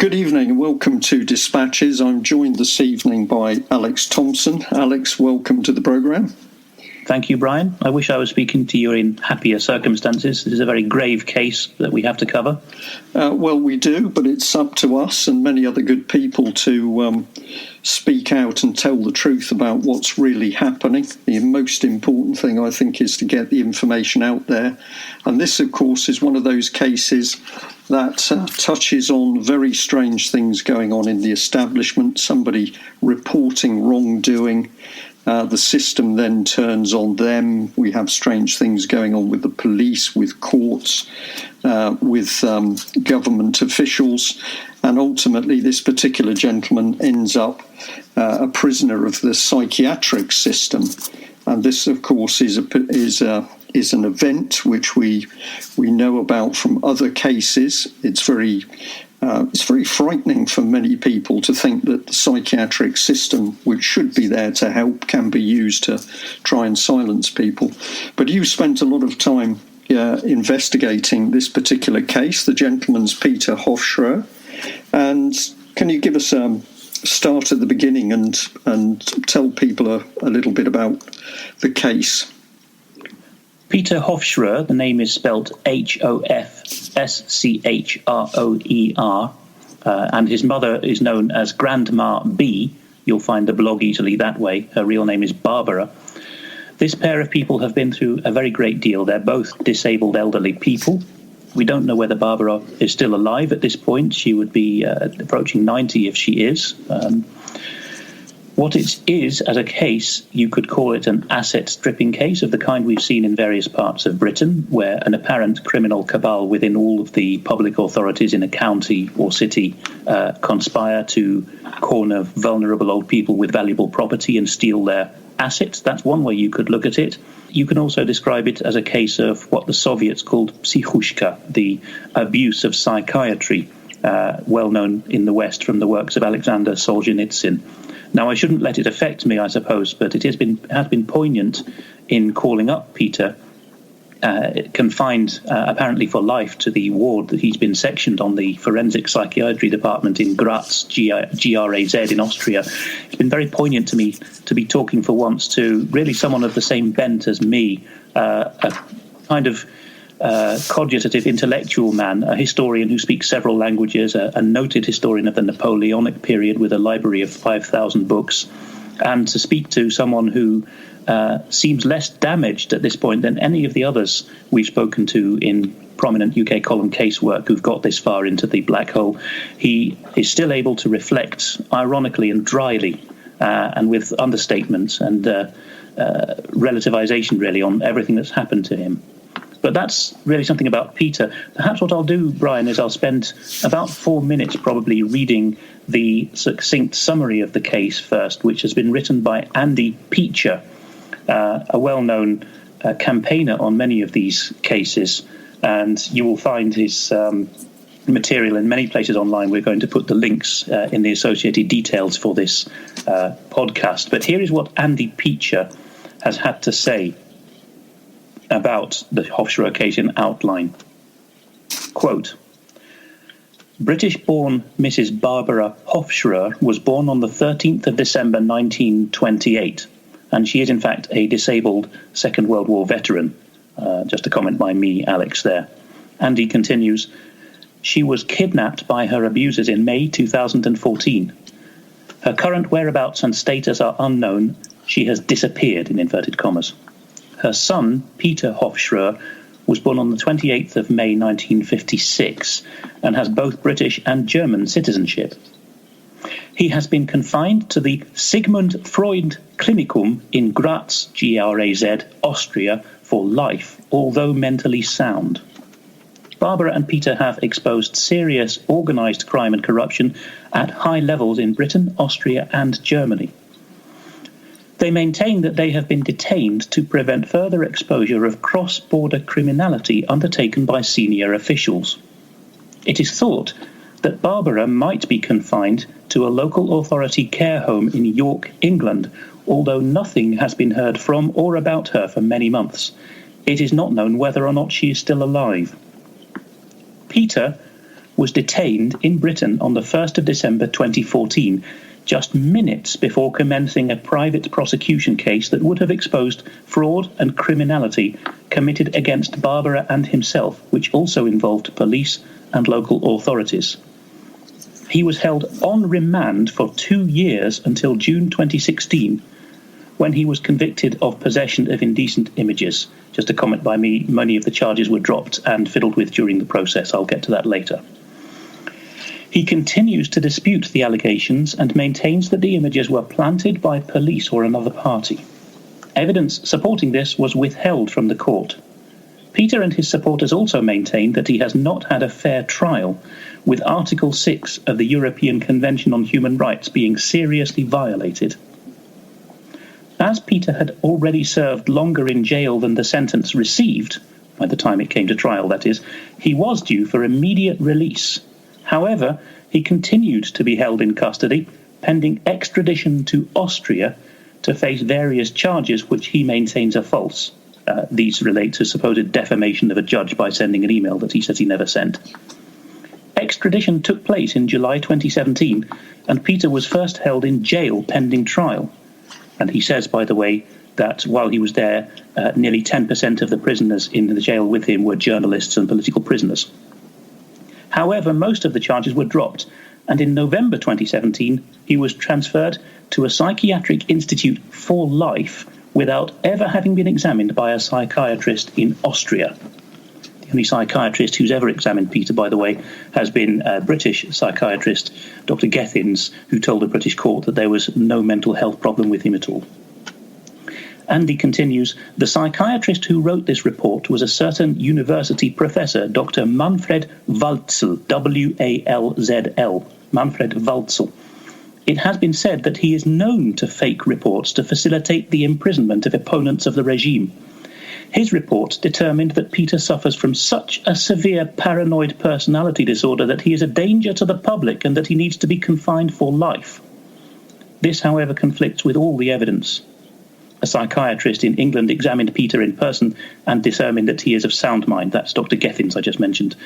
Good evening and welcome to Dispatches. I'm joined this evening by Alex Thompson. Alex, welcome to the programme. Thank you, Brian. I wish I was speaking to you in happier circumstances. This is a very grave case that we have to cover. Well, we do, but it's up to us and many other good people to speak out and tell the truth about what's really happening. The most important thing, I think, is to get the information out there. And this, of course, is one of those cases that touches on very strange things going on in the establishment, somebody reporting wrongdoing. The system then turns on them. We have strange things going on with the police, with courts, with government officials. And ultimately, this particular gentleman ends up a prisoner of the psychiatric system. And this, of course, is an event which we know about from other cases. It's very frightening for many people to think that the psychiatric system, which should be there to help, can be used to try and silence people. But you spent a lot of time investigating this particular case. The gentleman's Peter Hofschroer. And can you give us a start at the beginning and tell people a little bit about the case? Peter Hofschroer, the name is spelt Hofschroer, and his mother is known as Grandma B. You'll find the blog easily that way. Her real name is Barbara. This pair of people have been through a very great deal. They're both disabled elderly people. We don't know whether Barbara is still alive at this point. She would be approaching 90 if she is. What it is as a case, you could call it an asset stripping case of the kind we've seen in various parts of Britain, where an apparent criminal cabal within all of the public authorities in a county or city conspire to corner vulnerable old people with valuable property and steal their assets. That's one way you could look at it. You can also describe it as a case of what the Soviets called psychushka, the abuse of psychiatry, well known in the West from the works of Alexander Solzhenitsyn. Now, I shouldn't let it affect me, I suppose, but it has been poignant in calling up Peter, confined apparently for life to the ward that he's been sectioned on, the forensic psychiatry department in Graz, GRAZ in Austria. It's been very poignant to me to be talking for once to really someone of the same bent as me, a kind of cogitative intellectual man, a historian who speaks several languages, a noted historian of the Napoleonic period with a library of 5,000 books, and to speak to someone who seems less damaged at this point than any of the others we've spoken to in prominent UK column casework who've got this far into the black hole. He is still able to reflect ironically and dryly and with understatement and relativization really on everything that's happened to him. But that's really something about Peter. Perhaps what I'll do, Brian, is I'll spend about 4 minutes probably reading the succinct summary of the case first, which has been written by Andy Peacher, a well-known campaigner on many of these cases. And you will find his material in many places online. We're going to put the links in the associated details for this podcast. But here is what Andy Peacher has had to say about the Hofschroer case in outline. Quote, British-born Mrs. Barbara Hofschroer was born on the 13th of December 1928, and she is in fact a disabled Second World War veteran. Just a comment by me, Alex, there. Andy continues, she was kidnapped by her abusers in May 2014. Her current whereabouts and status are unknown. She has disappeared, in inverted commas. Her son, Peter Hofschroer, was born on the 28th of May 1956 and has both British and German citizenship. He has been confined to the Sigmund Freud Klinikum in Graz, GRAZ, Austria, for life, although mentally sound. Barbara and Peter have exposed serious organised crime and corruption at high levels in Britain, Austria and Germany. They maintain that they have been detained to prevent further exposure of cross-border criminality undertaken by senior officials. It is thought that Barbara might be confined to a local authority care home in York, England, although nothing has been heard from or about her for many months. It is not known whether or not she is still alive. Peter was detained in Britain on the 1st of December 2014, just minutes before commencing a private prosecution case that would have exposed fraud and criminality committed against Barbara and himself, which also involved police and local authorities. He was held on remand for 2 years until June 2016, when he was convicted of possession of indecent images. Just a comment by me, many of the charges were dropped and fiddled with during the process. I'll get to that later. He continues to dispute the allegations and maintains that the images were planted by police or another party. Evidence supporting this was withheld from the court. Peter and his supporters also maintain that he has not had a fair trial, with Article 6 of the European Convention on Human Rights being seriously violated. As Peter had already served longer in jail than the sentence received, by the time it came to trial that is, he was due for immediate release. However, he continued to be held in custody, pending extradition to Austria to face various charges which he maintains are false. These relate to supposed defamation of a judge by sending an email that he says he never sent. Extradition took place in July 2017, and Peter was first held in jail pending trial. And he says, by the way, that while he was there, nearly 10% of the prisoners in the jail with him were journalists and political prisoners. However, most of the charges were dropped, and in November 2017, he was transferred to a psychiatric institute for life without ever having been examined by a psychiatrist in Austria. The only psychiatrist who's ever examined Peter, by the way, has been a British psychiatrist, Dr. Gethins, who told the British court that there was no mental health problem with him at all. And he continues, the psychiatrist who wrote this report was a certain university professor, Dr. Manfred Walzl, W-A-L-Z-L, Manfred Walzl. It has been said that he is known to fake reports to facilitate the imprisonment of opponents of the regime. His report determined that Peter suffers from such a severe paranoid personality disorder that he is a danger to the public and that he needs to be confined for life. This, however, conflicts with all the evidence. A psychiatrist in England examined Peter in person and determined that he is of sound mind. That's Dr. Gethins I just mentioned.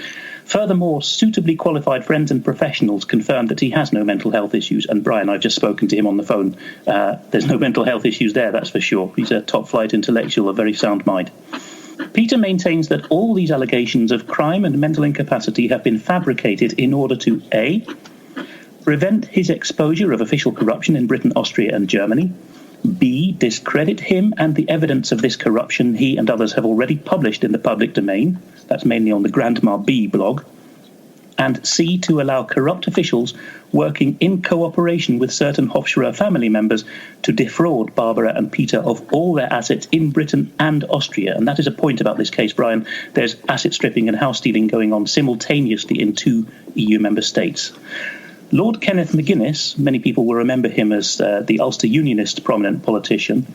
Furthermore, suitably qualified friends and professionals confirmed that he has no mental health issues. And Brian, I've just spoken to him on the phone. There's no mental health issues there, that's for sure. He's a top-flight intellectual of very sound mind. Peter maintains that all these allegations of crime and mental incapacity have been fabricated in order to A, prevent his exposure of official corruption in Britain, Austria and Germany, B, discredit him and the evidence of this corruption he and others have already published in the public domain, that's mainly on the Grandma B blog, and C, to allow corrupt officials working in cooperation with certain Hofschroer family members to defraud Barbara and Peter of all their assets in Britain and Austria. And that is a point about this case, Brian. There's asset stripping and house stealing going on simultaneously in 2 EU member states. Lord Kenneth McGuinness, many people will remember him as the Ulster Unionist prominent politician.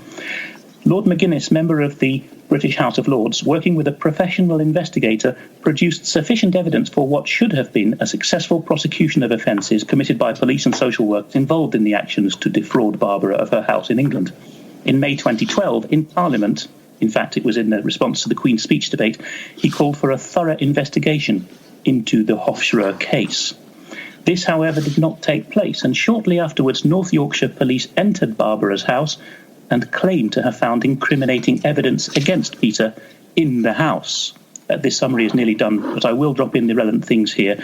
Lord McGuinness, member of the British House of Lords, working with a professional investigator, produced sufficient evidence for what should have been a successful prosecution of offences committed by police and social workers involved in the actions to defraud Barbara of her house in England. In May 2012, in Parliament, in fact it was in response to the Queen's Speech debate, he called for a thorough investigation into the Hofschroer case. This, however, did not take place, and shortly afterwards North Yorkshire police entered Barbara's house and claimed to have found incriminating evidence against Peter in the house. This summary is nearly done, but I will drop in the relevant things here.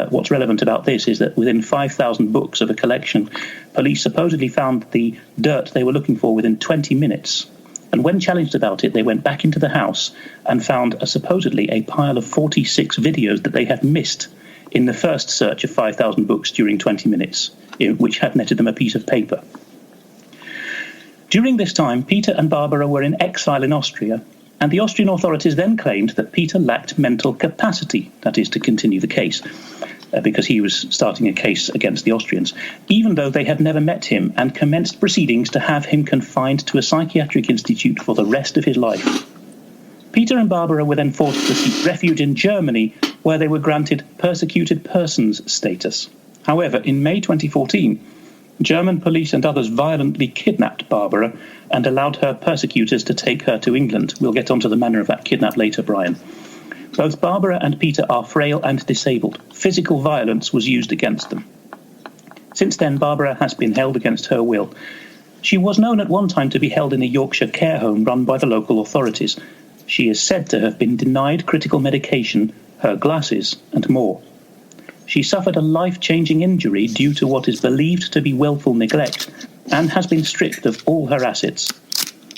What's relevant about this is that within 5,000 books of a collection, police supposedly found the dirt they were looking for within 20 minutes. And when challenged about it, they went back into the house and found supposedly a pile of 46 videos that they had missed in the first search of 5,000 books during 20 minutes, which had netted them a piece of paper. During this time, Peter and Barbara were in exile in Austria, and the Austrian authorities then claimed that Peter lacked mental capacity, that is, to continue the case, because he was starting a case against the Austrians, even though they had never met him and commenced proceedings to have him confined to a psychiatric institute for the rest of his life. Peter and Barbara were then forced to seek refuge in Germany, where they were granted persecuted persons status. However, in May 2014, German police and others violently kidnapped Barbara and allowed her persecutors to take her to England. We'll get onto the manner of that kidnap later, Brian. Both Barbara and Peter are frail and disabled. Physical violence was used against them. Since then, Barbara has been held against her will. She was known at one time to be held in a Yorkshire care home run by the local authorities. She is said to have been denied critical medication, her glasses, and more. She suffered a life-changing injury due to what is believed to be willful neglect and has been stripped of all her assets.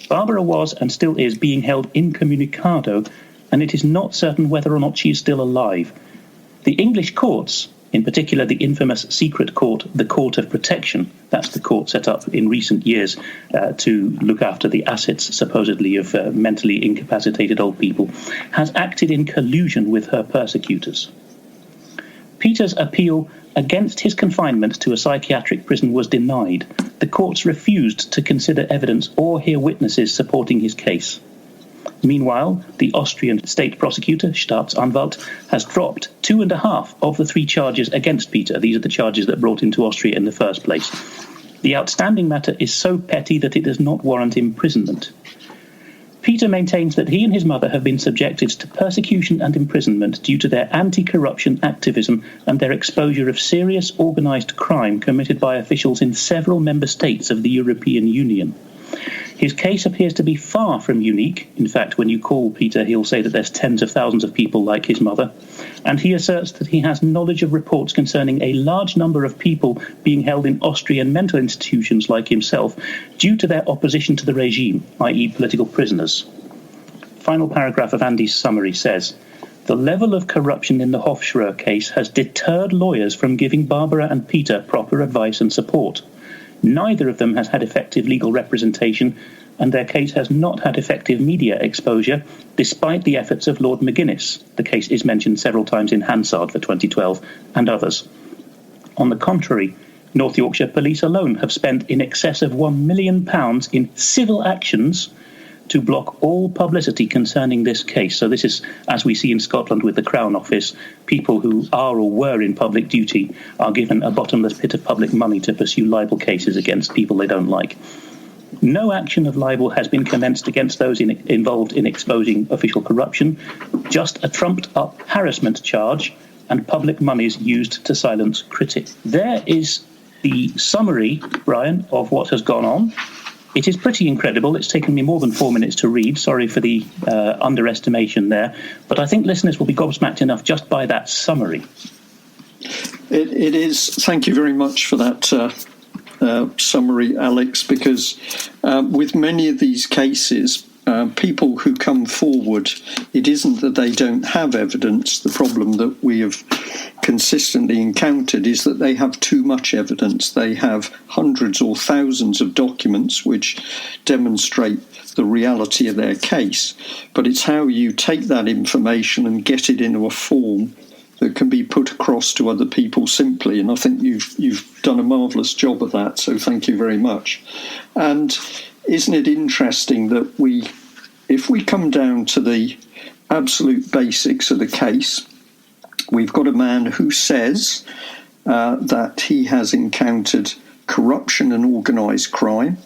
Barbara was and still is being held incommunicado, and it is not certain whether or not she is still alive. The English courts, in particular the infamous secret court, the Court of Protection, that's the court set up in recent years to look after the assets, supposedly, of mentally incapacitated old people, has acted in collusion with her persecutors. Peter's appeal against his confinement to a psychiatric prison was denied. The courts refused to consider evidence or hear witnesses supporting his case. Meanwhile, the Austrian state prosecutor, Staatsanwalt, has dropped 2.5 of the 3 charges against Peter. These are the charges that brought him to Austria in the first place. The outstanding matter is so petty that it does not warrant imprisonment. Peter maintains that he and his mother have been subjected to persecution and imprisonment due to their anti-corruption activism and their exposure of serious organised crime committed by officials in several member states of the European Union. His case appears to be far from unique. In fact, when you call Peter, he'll say that there's tens of thousands of people like his mother. And he asserts that he has knowledge of reports concerning a large number of people being held in Austrian mental institutions like himself due to their opposition to the regime, i.e. political prisoners. Final paragraph of Andy's summary says, "The level of corruption in the Hofschroer case has deterred lawyers from giving Barbara and Peter proper advice and support. Neither of them has had effective legal representation, and their case has not had effective media exposure, despite the efforts of Lord McGuinness." The case is mentioned several times in Hansard for 2012, and others. On the contrary, North Yorkshire Police alone have spent in excess of £1 million in civil actions to block all publicity concerning this case. So this is, as we see in Scotland with the Crown Office, people who are or were in public duty are given a bottomless pit of public money to pursue libel cases against people they don't like. No action of libel has been commenced against those involved in exposing official corruption, just a trumped-up harassment charge and public monies used to silence critics. There is the summary, Brian, of what has gone on. It is pretty incredible. It's taken me more than 4 minutes to read. Sorry for the underestimation there. But I think listeners will be gobsmacked enough just by that summary. It is. Thank you very much for that summary, Alex, because with many of these cases, people who come forward, it isn't that they don't have evidence. The problem that we have consistently encountered is that they have too much evidence. They have hundreds or thousands of documents which demonstrate the reality of their case. But it's how you take that information and get it into a form that can be put across to other people simply. And I think you've done a marvellous job of that, so thank you very much. And isn't it interesting that if we come down to the absolute basics of the case, we've got a man who says that he has encountered corruption and organised crime,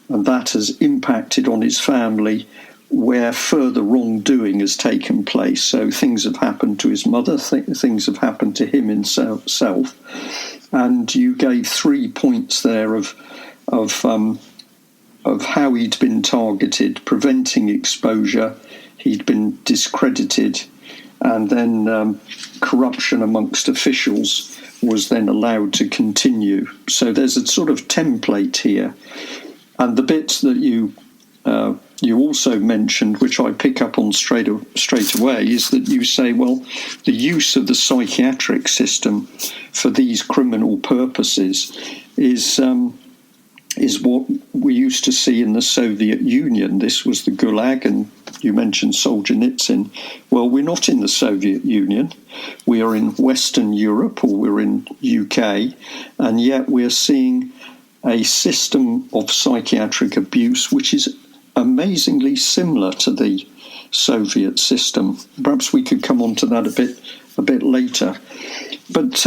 and that has impacted on his family where further wrongdoing has taken place. So things have happened to his mother, things have happened to him himself. And you gave 3 points there of how he'd been targeted, preventing exposure, he'd been discredited, and then corruption amongst officials was then allowed to continue. So there's a sort of template here. And the bits that you also mentioned, which I pick up on straight away, is that you say, well, the use of the psychiatric system for these criminal purposes is what we used to see in the Soviet Union. This was the Gulag, and you mentioned Solzhenitsyn. Well, we're not in the Soviet Union. We are in Western Europe, or we're in UK, and yet we're seeing a system of psychiatric abuse which is amazingly similar to the Soviet system. Perhaps we could come on to that a bit later. But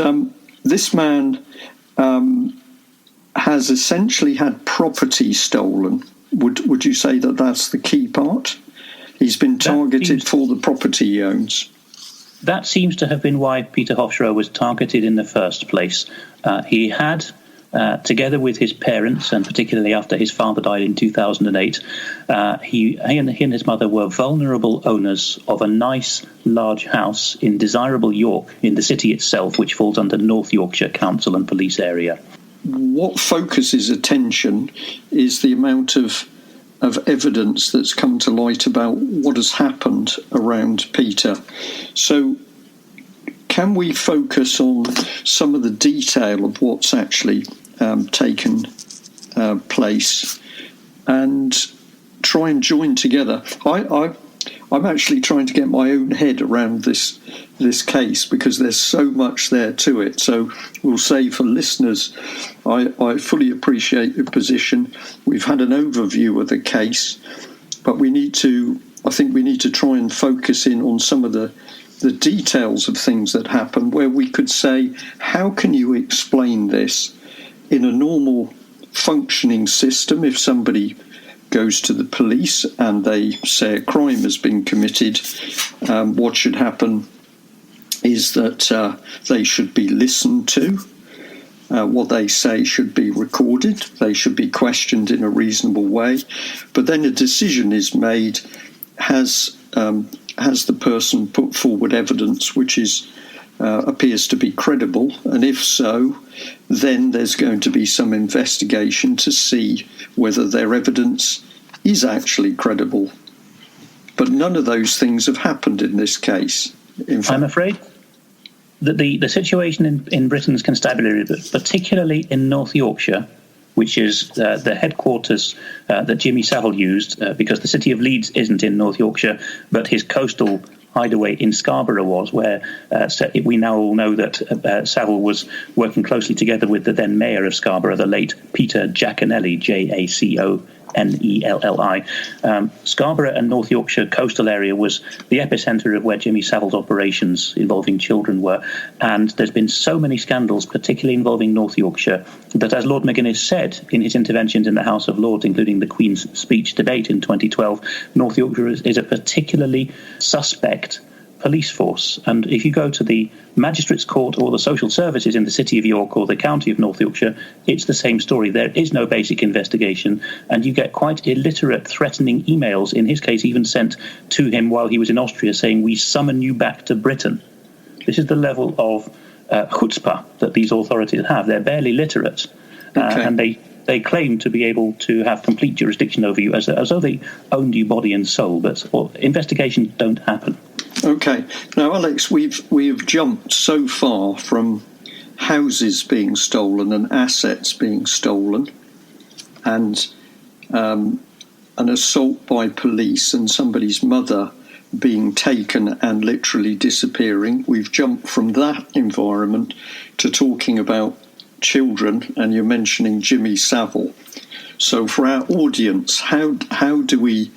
this man has essentially had property stolen. Would you say that that's the key part? He's been targeted for the property he owns. That seems to have been why Peter Hofschroer was targeted in the first place. He had, together with his parents, and particularly after his father died in 2008, he and his mother were vulnerable owners of a nice, large house in desirable York, in the city itself, which falls under North Yorkshire Council and Police area. What focuses attention is the amount of evidence that's come to light about what has happened around Peter. So can we focus on some of the detail of what's actually taken place and try and join together? I'm actually trying to get my own head around this case because there's so much there to it. So we'll say for listeners, I fully appreciate your position. We've had an overview of the case, but I think we need to try and focus in on some of the details of things that happen, where we could say, how can you explain this in a normal functioning system? If somebody goes to the police and they say a crime has been committed, what should happen is that they should be listened to. What they say should be recorded. They should be questioned in a reasonable way. But then a decision is made. Has the person put forward evidence which appears to be credible? And if so, then there's going to be some investigation to see whether their evidence is actually credible. But none of those things have happened in this case. In fact, I'm afraid that the situation in Britain's constabulary, but particularly in North Yorkshire, which is the headquarters that Jimmy Savile used, because the city of Leeds isn't in North Yorkshire, but his coastal hideaway in Scarborough was, where we now all know that Savile was working closely together with the then mayor of Scarborough, the late Peter Jaconelli, Jaconelli. Scarborough and North Yorkshire coastal area was the epicenter of where Jimmy Savile's operations involving children were. And there's been so many scandals, particularly involving North Yorkshire, that, as Lord McGuinness said in his interventions in the House of Lords, including the Queen's Speech debate in 2012, North Yorkshire is a particularly suspect police force. And if you go to the Magistrates' Court or the social services in the City of York or the County of North Yorkshire, it's the same story. There is no basic investigation, and you get quite illiterate, threatening emails, in his case even sent to him while he was in Austria, saying, "We summon you back to Britain." This is the level of chutzpah that these authorities have. They're barely literate, and they claim to be able to have complete jurisdiction over you as though they owned you body and soul, but investigations don't happen. Okay. Now, Alex, we've jumped so far from houses being stolen and assets being stolen and an assault by police and somebody's mother being taken and literally disappearing. We've jumped from that environment to talking about children, and you're mentioning Jimmy Savile. So for our audience, how do we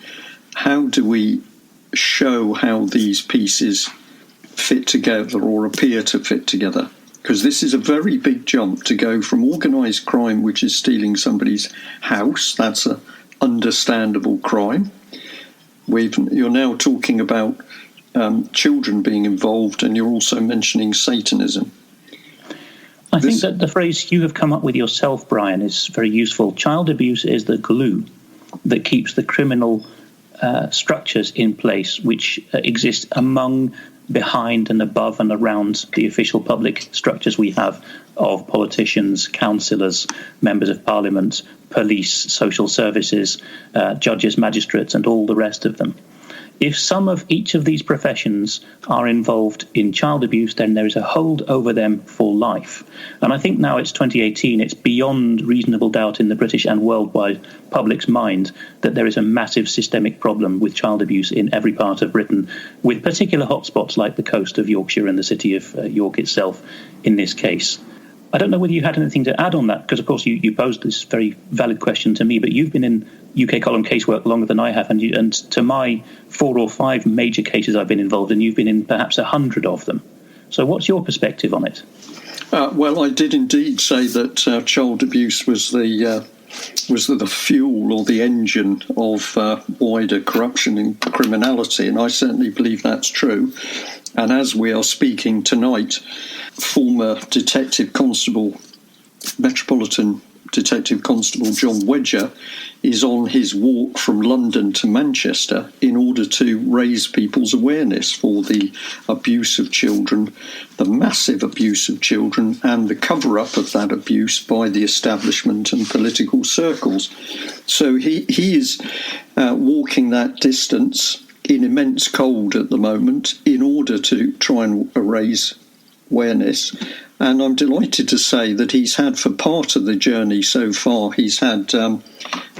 show how these pieces fit together or appear to fit together? Because this is a very big jump to go from organised crime, which is stealing somebody's house. That's an understandable crime. You're now talking about children being involved, and you're also mentioning Satanism. I think that the phrase you have come up with yourself, Brian, is very useful. Child abuse is the glue that keeps the criminal structures in place, which exist among, behind and above and around the official public structures we have of politicians, councillors, members of parliament, police, social services, judges, magistrates, and all the rest of them. If some of each of these professions are involved in child abuse, then there is a hold over them for life. And I think now it's 2018, it's beyond reasonable doubt in the British and worldwide public's mind that there is a massive systemic problem with child abuse in every part of Britain, with particular hotspots like the coast of Yorkshire and the city of York itself in this case. I don't know whether you had anything to add on that, because, of course, you posed this very valid question to me, but you've been in UK column casework longer than I have, and to my 4 or 5 major cases I've been involved in, you've been in perhaps 100 of them. So what's your perspective on it? Well, I did indeed say that child abuse was the the fuel or the engine of wider corruption and criminality, and I certainly believe that's true. And as we are speaking tonight, former Metropolitan Detective Constable John Wedger is on his walk from London to Manchester in order to raise people's awareness for the abuse of children, the massive abuse of children, and the cover-up of that abuse by the establishment and political circles. So he is walking that distance in immense cold at the moment in order to try and raise awareness. And I'm delighted to say that he's had, for part of the journey so far, he's had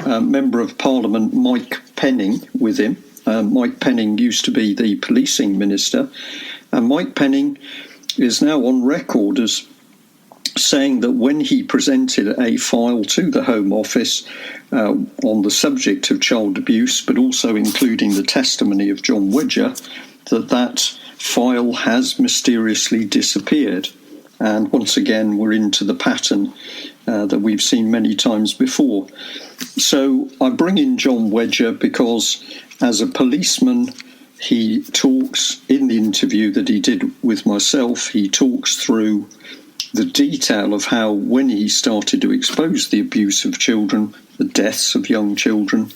Member of Parliament Mike Penning with him. Mike Penning used to be the policing minister. And Mike Penning is now on record as saying that when he presented a file to the Home Office on the subject of child abuse, but also including the testimony of John Wedger, that file has mysteriously disappeared. And once again, we're into the pattern that we've seen many times before. So I bring in John Wedger because as a policeman, he talks in the interview that he did with myself, he talks through the detail of how when he started to expose the abuse of children, the deaths of young children,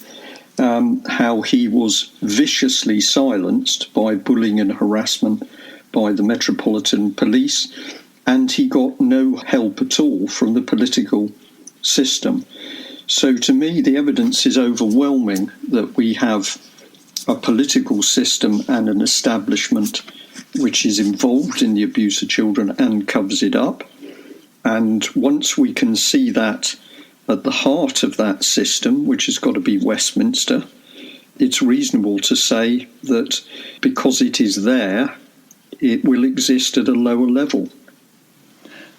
how he was viciously silenced by bullying and harassment by the Metropolitan Police, and he got no help at all from the political system. So to me, the evidence is overwhelming that we have a political system and an establishment which is involved in the abuse of children and covers it up. And once we can see that at the heart of that system, which has got to be Westminster, it's reasonable to say that because it is there, it will exist at a lower level.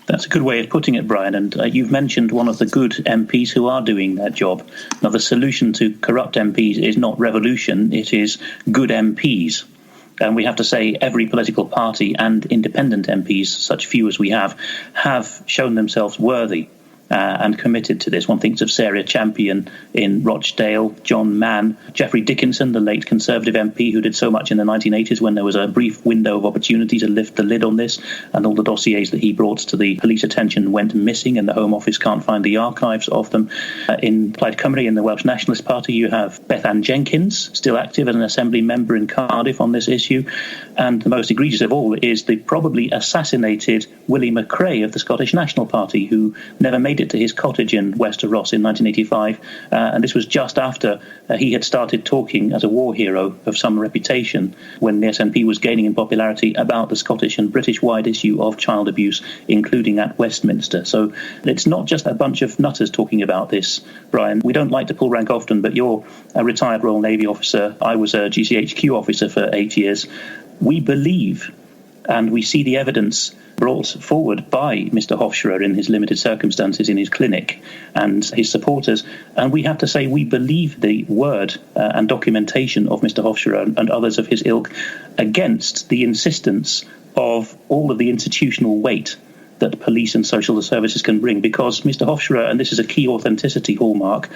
That's a good way of putting it, Brian. And you've mentioned one of the good MPs who are doing that job. Now, the solution to corrupt MPs is not revolution, it is good MPs. And we have to say every political party and independent MPs, such few as we have shown themselves worthy and committed to this. One thinks of Sarah Champion in Rochdale, John Mann, Geoffrey Dickinson, the late Conservative MP who did so much in the 1980s when there was a brief window of opportunity to lift the lid on this, and all the dossiers that he brought to the police attention went missing and the Home Office can't find the archives of them. In Plaid Cymru, in the Welsh Nationalist Party, you have Beth Ann Jenkins, still active as an Assembly member in Cardiff on this issue. And the most egregious of all is the probably assassinated Willie McRae of the Scottish National Party, who never made it to his cottage in Wester Ross in 1985. And this was just after he had started talking as a war hero of some reputation when the SNP was gaining in popularity about the Scottish and British-wide issue of child abuse, including at Westminster. So it's not just a bunch of nutters talking about this, Brian. We don't like to pull rank often, but you're a retired Royal Navy officer. I was a GCHQ officer for 8 years. We believe, and we see the evidence brought forward by Mr. Hofschroer in his limited circumstances in his clinic and his supporters. And we have to say we believe the word and documentation of Mr. Hofschroer and others of his ilk against the insistence of all of the institutional weight that police and social services can bring, because Mr. Hofschroer, and this is a key authenticity hallmark,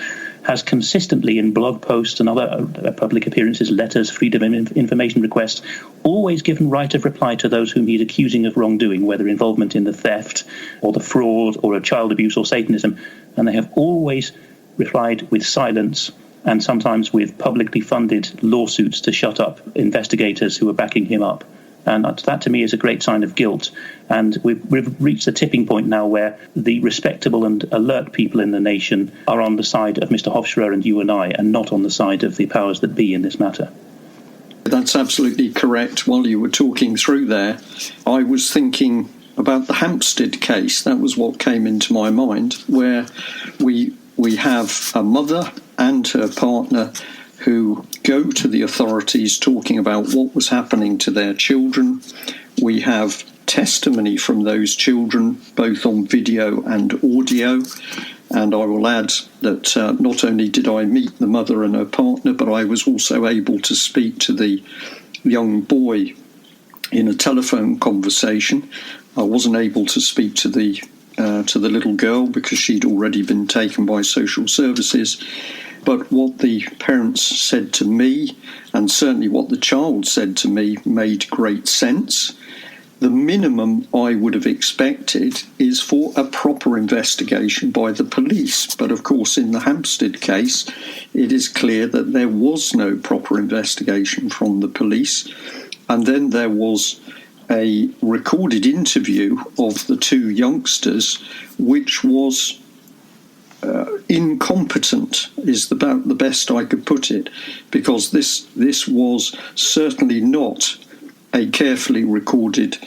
has consistently in blog posts and other public appearances, letters, freedom of information requests, always given right of reply to those whom he's accusing of wrongdoing, whether involvement in the theft or the fraud or a child abuse or Satanism. And they have always replied with silence and sometimes with publicly funded lawsuits to shut up investigators who are backing him up. And that, to me, is a great sign of guilt. And we've reached a tipping point now where the respectable and alert people in the nation are on the side of Mr. Hofschroer and you and I, and not on the side of the powers that be in this matter. That's absolutely correct. While you were talking through there, I was thinking about the Hampstead case. That was what came into my mind, where we have a mother and her partner who go to the authorities talking about what was happening to their children. We have testimony from those children, both on video and audio. And I will add that not only did I meet the mother and her partner, but I was also able to speak to the young boy in a telephone conversation. I wasn't able to speak to the to the little girl because she'd already been taken by social services. But what the parents said to me, and certainly what the child said to me, made great sense. The minimum I would have expected is for a proper investigation by the police. But of course, in the Hampstead case, it is clear that there was no proper investigation from the police. And then there was a recorded interview of the two youngsters, which was incompetent, is about the best I could put it, because this was certainly not a carefully recorded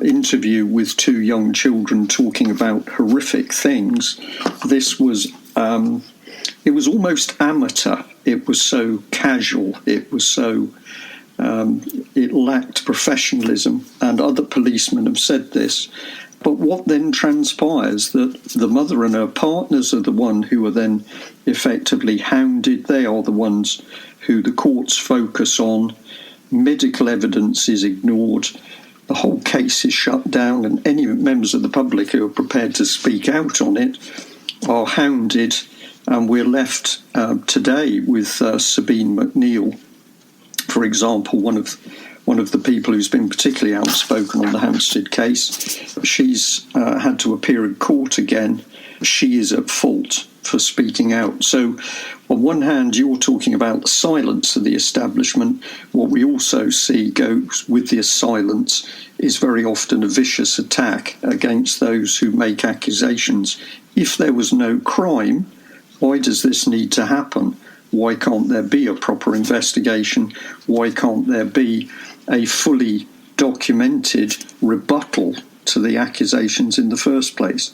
interview with two young children talking about horrific things. This was it was almost amateur. It was so casual. It was so it lacked professionalism, and other policemen have said this. But what then transpires, that the mother and her partners are the one who are then effectively hounded. They are the ones who the courts focus on. Medical evidence is ignored. The whole case is shut down, and any members of the public who are prepared to speak out on it are hounded. And we're left today with Sabine McNeill, for example, one of the people who's been particularly outspoken on the Hampstead case. She's had to appear in court again. She is at fault for speaking out. So on one hand, you're talking about the silence of the establishment. What we also see goes with this silence is very often a vicious attack against those who make accusations. If there was no crime, why does this need to happen? Why can't there be a proper investigation? Why can't there be a fully documented rebuttal to the accusations in the first place?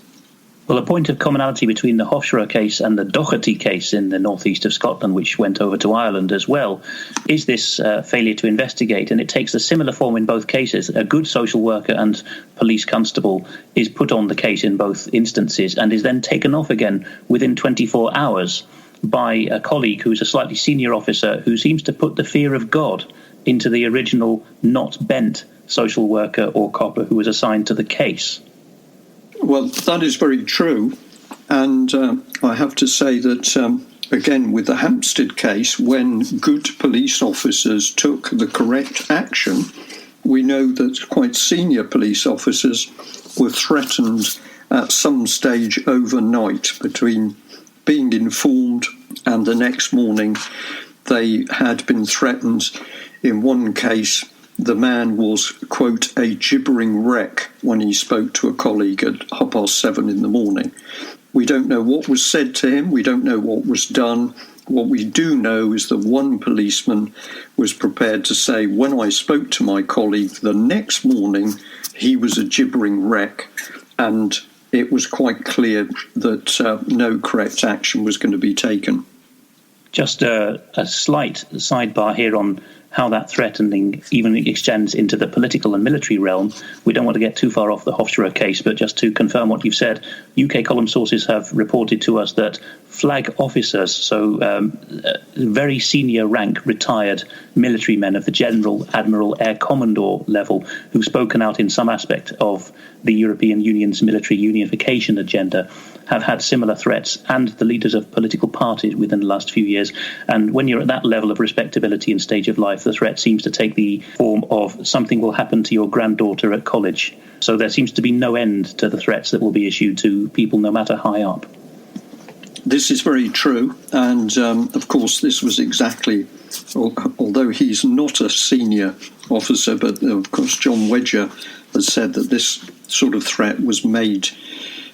Well, a point of commonality between the Hofschroer case and the Doherty case in the northeast of Scotland, which went over to Ireland as well, is this failure to investigate. And it takes a similar form in both cases. A good social worker and police constable is put on the case in both instances and is then taken off again within 24 hours by a colleague who's a slightly senior officer who seems to put the fear of God into the original not bent social worker or copper who was assigned to the case. Well, that is very true. And I have to say that, again, with the Hampstead case, when good police officers took the correct action, we know that quite senior police officers were threatened at some stage overnight. Between being informed and the next morning, they had been threatened. In one case, the man was, quote, a gibbering wreck when he spoke to a colleague at 7:30 in the morning. We don't know what was said to him. We don't know what was done. What we do know is that one policeman was prepared to say, when I spoke to my colleague the next morning, he was a gibbering wreck. And it was quite clear that no correct action was going to be taken. Just a slight sidebar here on how that threatening even extends into the political and military realm. We don't want to get too far off the Hofschroer case, but just to confirm what you've said, UK column sources have reported to us that flag officers, so very senior rank retired military men of the General, Admiral, Air Commodore level who've spoken out in some aspect of the European Union's military unification agenda, have had similar threats, and the leaders of political parties within the last few years. And when you're at that level of respectability and stage of life, the threat seems to take the form of something will happen to your granddaughter at college. So there seems to be no end to the threats that will be issued to people no matter high up. This is very true. And, of course, this was exactly, although he's not a senior officer, but, of course, John Wedger has said that this sort of threat was made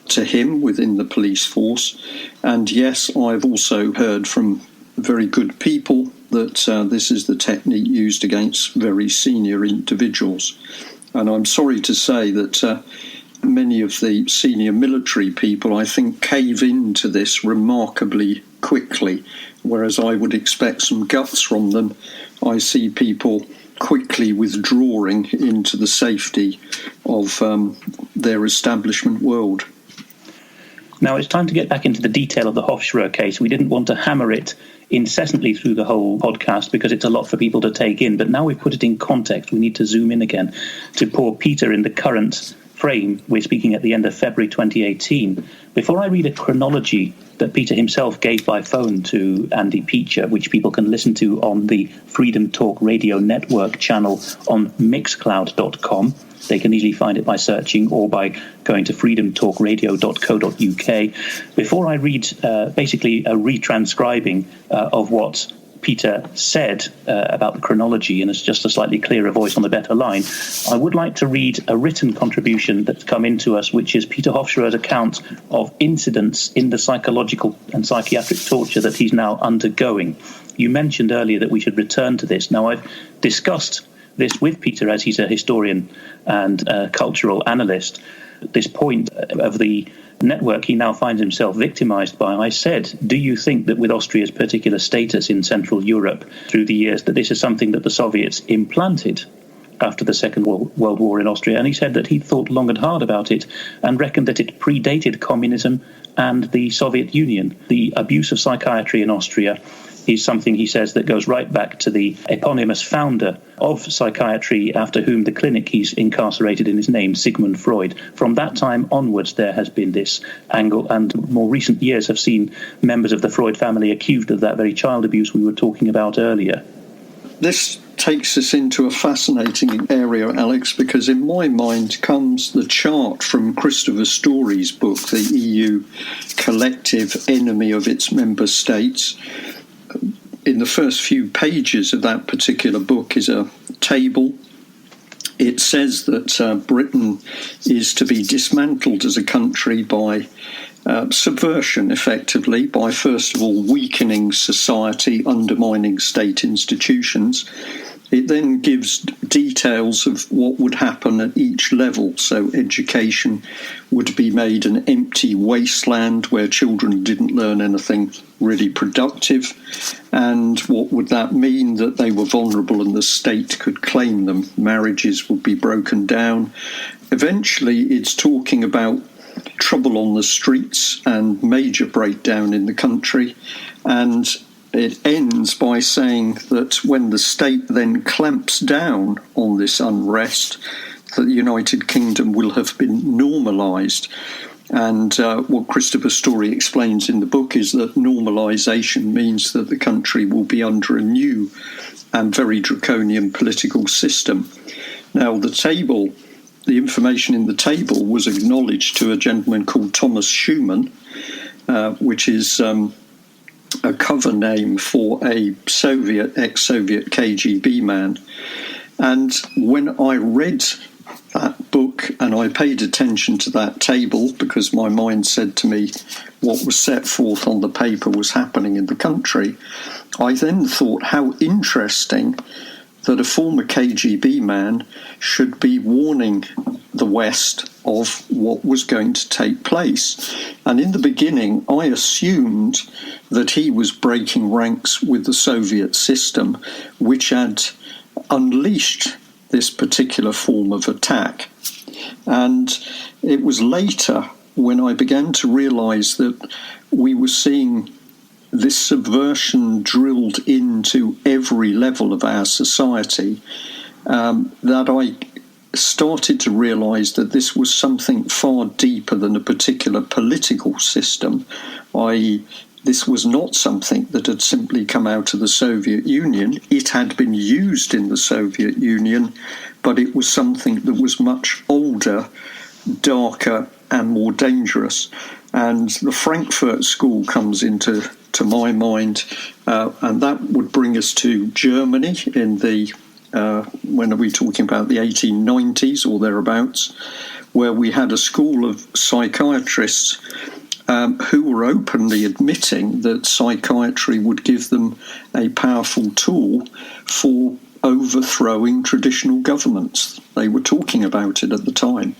to him within the police force. And yes, I've also heard from very good people that this is the technique used against very senior individuals. And I'm sorry to say that many of the senior military people, I think, cave into this remarkably quickly, whereas I would expect some guts from them. I see people quickly withdrawing into the safety of their establishment world. Now, it's time to get back into the detail of the Hofschroer case. We didn't want to hammer it incessantly through the whole podcast because it's a lot for people to take in. But now we've put it in context, we need to zoom in again to poor Peter in the current frame, we're speaking at the end of February 2018. Before I read a chronology that Peter himself gave by phone to Andy Peacher, which people can listen to on the Freedom Talk Radio Network channel on mixcloud.com. They can easily find it by searching or by going to freedomtalkradio.co.uk. Before I read basically a retranscribing of what Peter said about the chronology, and it's just a slightly clearer voice on the better line, I would like to read a written contribution that's come into us, which is Peter Hofschroer's account of incidents in the psychological and psychiatric torture that he's now undergoing. You mentioned earlier that we should return to this. Now, I've discussed this with Peter, as he's a historian and a cultural analyst. This point of the network he now finds himself victimized by. I said, do you think that with Austria's particular status in Central Europe through the years that this is something that the Soviets implanted after the Second World War in Austria? And he said that he thought long and hard about it and reckoned that it predated communism and the Soviet Union. The abuse of psychiatry in Austria is something, he says, that goes right back to the eponymous founder of psychiatry, after whom the clinic he's incarcerated in is named, Sigmund Freud. From that time onwards, there has been this angle, and more recent years have seen members of the Freud family accused of that very child abuse we were talking about earlier. This takes us into a fascinating area, Alex, because in my mind comes the chart from Christopher Story's book, The EU Collective Enemy of Its Member States. In the first few pages of that particular book is a table. It says that Britain is to be dismantled as a country by subversion, effectively, by first of all weakening society, undermining state institutions. It then gives details of what would happen at each level. So education would be made an empty wasteland where children didn't learn anything really productive. And what would that mean? That they were vulnerable and the state could claim them. Marriages would be broken down. Eventually, it's talking about trouble on the streets and major breakdown in the country. And it ends by saying that when the state then clamps down on this unrest, that the United Kingdom will have been normalised. And what Christopher Story explains in the book is that normalisation means that the country will be under a new and very draconian political system. Now, the information in the table was acknowledged to a gentleman called Thomas Schumann, which is a cover name for a ex-Soviet KGB man. And when I read that book and I paid attention to that table, because my mind said to me what was set forth on the paper was happening in the country, I then thought how interesting that a former KGB man should be warning the West of what was going to take place. And in the beginning, I assumed that he was breaking ranks with the Soviet system, which had unleashed this particular form of attack. And it was later when I began to realise that we were seeing this subversion drilled into every level of our society, that I started to realise that this was something far deeper than a particular political system, i.e., this was not something that had simply come out of the Soviet Union. It had been used in the Soviet Union, but it was something that was much older, darker, and more dangerous. And the Frankfurt School comes into my mind, and that would bring us to Germany in the when are we talking about, the 1890s or thereabouts, where we had a school of psychiatrists who were openly admitting that psychiatry would give them a powerful tool for overthrowing traditional governments. They were talking about it at the time.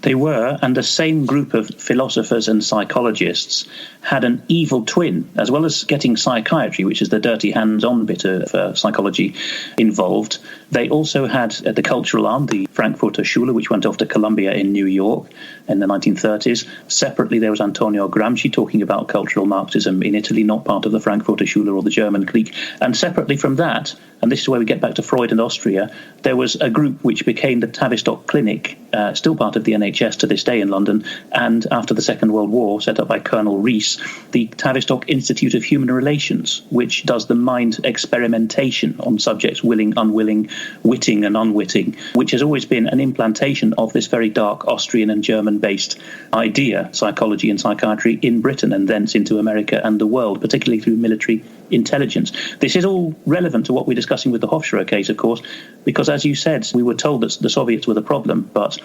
They were, and the same group of philosophers and psychologists had an evil twin, as well as getting psychiatry, which is the dirty hands-on bit of psychology involved. They also had the cultural arm, the Frankfurter Schule, which went off to Columbia in New York. in the 1930s. Separately, there was Antonio Gramsci talking about cultural Marxism in Italy, not part of the Frankfurter Schule or the German clique. And separately from that, and this is where we get back to Freud and Austria, there was a group which became the Tavistock Clinic, still part of the NHS to this day in London, and after the Second World War, set up by Colonel Rees, the Tavistock Institute of Human Relations, which does the mind experimentation on subjects willing, unwilling, witting and unwitting, which has always been an implantation of this very dark Austrian and German-based idea, psychology and psychiatry, in Britain and thence into America and the world, particularly through military intelligence. This is all relevant to what we're discussing with the Hofschroer case, of course, because, as you said, we were told that the Soviets were the problem, but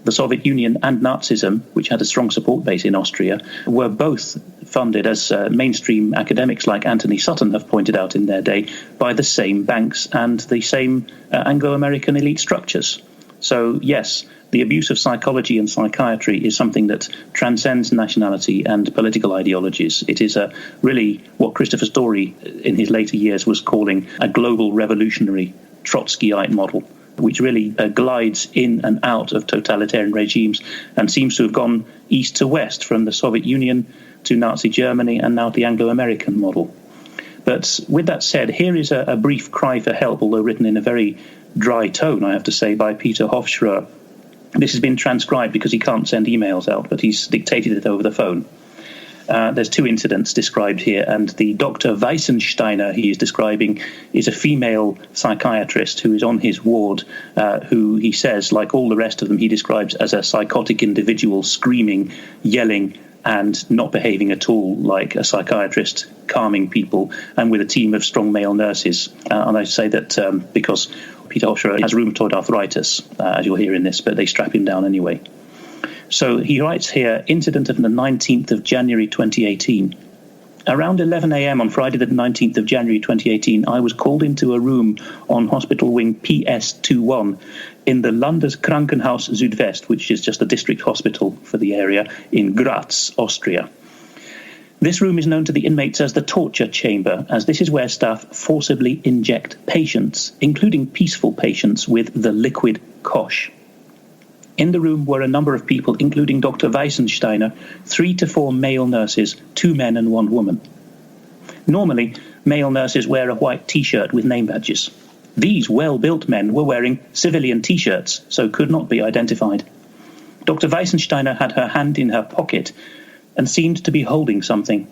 the Soviet Union and Nazism, which had a strong support base in Austria, were both funded, as mainstream academics like Anthony Sutton have pointed out in their day, by the same banks and the same Anglo-American elite structures. So, yes, the abuse of psychology and psychiatry is something that transcends nationality and political ideologies. It is really what Christopher Story in his later years was calling a global revolutionary Trotskyite model, which really glides in and out of totalitarian regimes and seems to have gone east to west from the Soviet Union to Nazi Germany and now the Anglo-American model. But with that said, here is a brief cry for help, although written in a very dry tone, I have to say, by Peter Hofschroer. This has been transcribed because he can't send emails out, but he's dictated it over the phone. There's two incidents described here, and the Dr. Weissensteiner he is describing is a female psychiatrist who is on his ward, who he says, like all the rest of them, he describes as a psychotic individual, screaming, yelling, and not behaving at all like a psychiatrist, calming people, and with a team of strong male nurses. And I say that because Peter Hofschroer has rheumatoid arthritis, as you'll hear in this, but they strap him down anyway. So he writes here, incident of the 19th of January 2018. Around 11 a.m. on Friday the 19th of January 2018, I was called into a room on Hospital Wing PS21 in the Landeskrankenhaus Südwest, which is just a district hospital for the area in Graz, Austria. This room is known to the inmates as the torture chamber, as this is where staff forcibly inject patients, including peaceful patients, with the liquid kosh. In the room were a number of people, including Dr. Weissensteiner, 3 to 4 male nurses, 2 men and 1 woman. Normally, male nurses wear a white T-shirt with name badges. These well-built men were wearing civilian T-shirts, so could not be identified. Dr. Weissensteiner had her hand in her pocket and seemed to be holding something.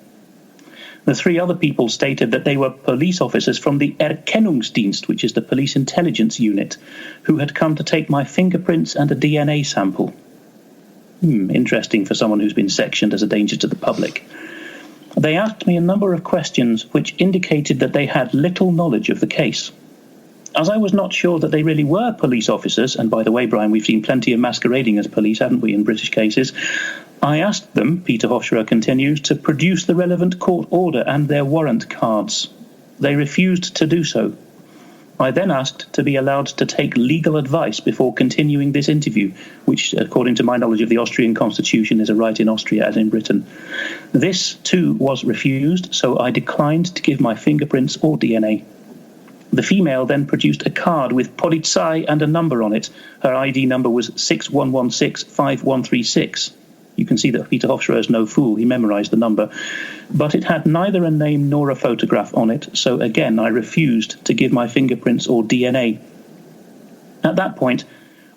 The 3 other people stated that they were police officers from the Erkennungsdienst, which is the police intelligence unit, who had come to take my fingerprints and a DNA sample. Interesting for someone who's been sectioned as a danger to the public. They asked me a number of questions which indicated that they had little knowledge of the case. As I was not sure that they really were police officers, and by the way, Brian, we've seen plenty of masquerading as police, haven't we, in British cases, I asked them, Peter Hofschroer continues, to produce the relevant court order and their warrant cards. They refused to do so. I then asked to be allowed to take legal advice before continuing this interview, which, according to my knowledge of the Austrian constitution, is a right in Austria as in Britain. This, too, was refused, so I declined to give my fingerprints or DNA. The female then produced a card with Polizei and a number on it. Her ID number was 61165136. You can see that Peter Hofschroer is no fool. He memorized the number. But it had neither a name nor a photograph on it, so again I refused to give my fingerprints or DNA. At that point,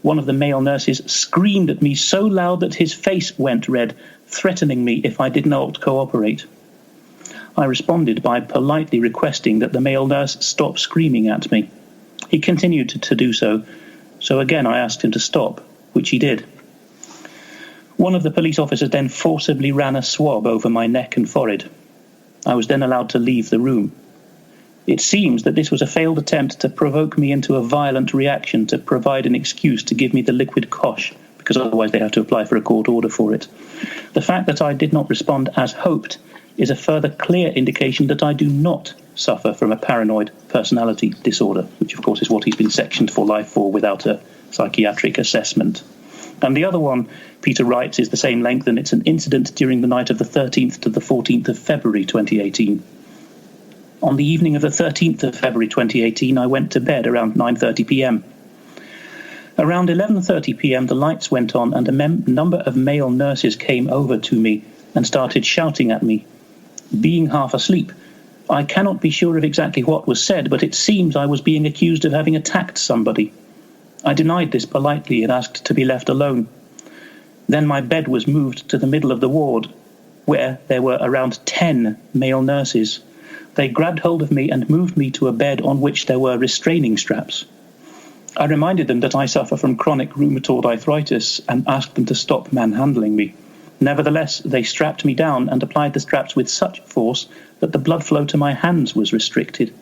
one of the male nurses screamed at me so loud that his face went red, threatening me if I did not cooperate. I responded by politely requesting that the male nurse stop screaming at me. He continued to do so, so again I asked him to stop, which he did. One of the police officers then forcibly ran a swab over my neck and forehead. I was then allowed to leave the room. It seems that this was a failed attempt to provoke me into a violent reaction to provide an excuse to give me the liquid kosh, because otherwise they have to apply for a court order for it. The fact that I did not respond as hoped is a further clear indication that I do not suffer from a paranoid personality disorder, which of course is what he's been sectioned for life for without a psychiatric assessment. And the other one, Peter writes, is the same length, and it's an incident during the night of the 13th to the 14th of February 2018. On the evening of the 13th of February 2018, I went to bed around 9:30 p.m. Around 11:30 p.m. the lights went on and a number of male nurses came over to me and started shouting at me. Being half asleep, I cannot be sure of exactly what was said, but it seems I was being accused of having attacked somebody. I denied this politely and asked to be left alone. Then my bed was moved to the middle of the ward, where there were around 10 male nurses. They grabbed hold of me and moved me to a bed on which there were restraining straps. I reminded them that I suffer from chronic rheumatoid arthritis and asked them to stop manhandling me. Nevertheless, they strapped me down and applied the straps with such force that the blood flow to my hands was restricted.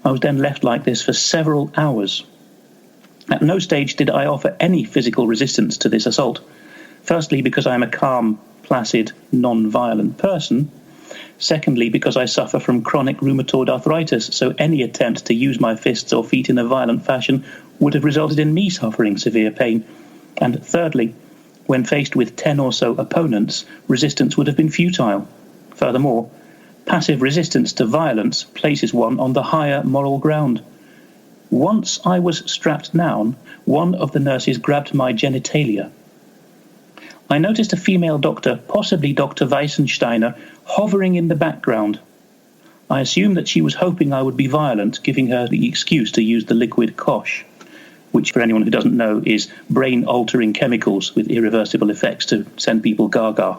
I was then left like this for several hours. At no stage did I offer any physical resistance to this assault. Firstly, because I am a calm, placid, non-violent person. Secondly, because I suffer from chronic rheumatoid arthritis, so any attempt to use my fists or feet in a violent fashion would have resulted in me suffering severe pain. And thirdly, when faced with 10 or so opponents, resistance would have been futile. Furthermore, passive resistance to violence places one on the higher moral ground. Once I was strapped down, one of the nurses grabbed my genitalia. I noticed a female doctor, possibly Dr. Weissensteiner, hovering in the background. I assumed that she was hoping I would be violent, giving her the excuse to use the liquid kosh, which, for anyone who doesn't know, is brain-altering chemicals with irreversible effects to send people gaga.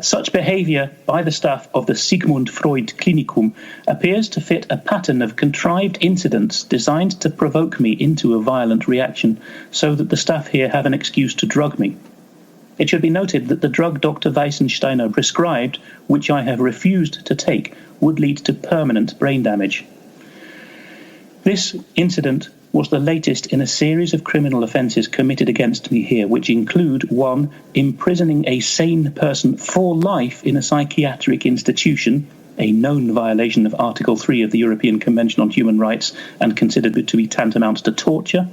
Such behaviour by the staff of the Sigmund Freud Klinikum appears to fit a pattern of contrived incidents designed to provoke me into a violent reaction, so that the staff here have an excuse to drug me. It should be noted that the drug Dr. Weissensteiner prescribed, which I have refused to take, would lead to permanent brain damage. This incident was the latest in a series of criminal offences committed against me here, which include 1. Imprisoning a sane person for life in a psychiatric institution, a known violation of Article 3 of the European Convention on Human Rights and considered to be tantamount to torture.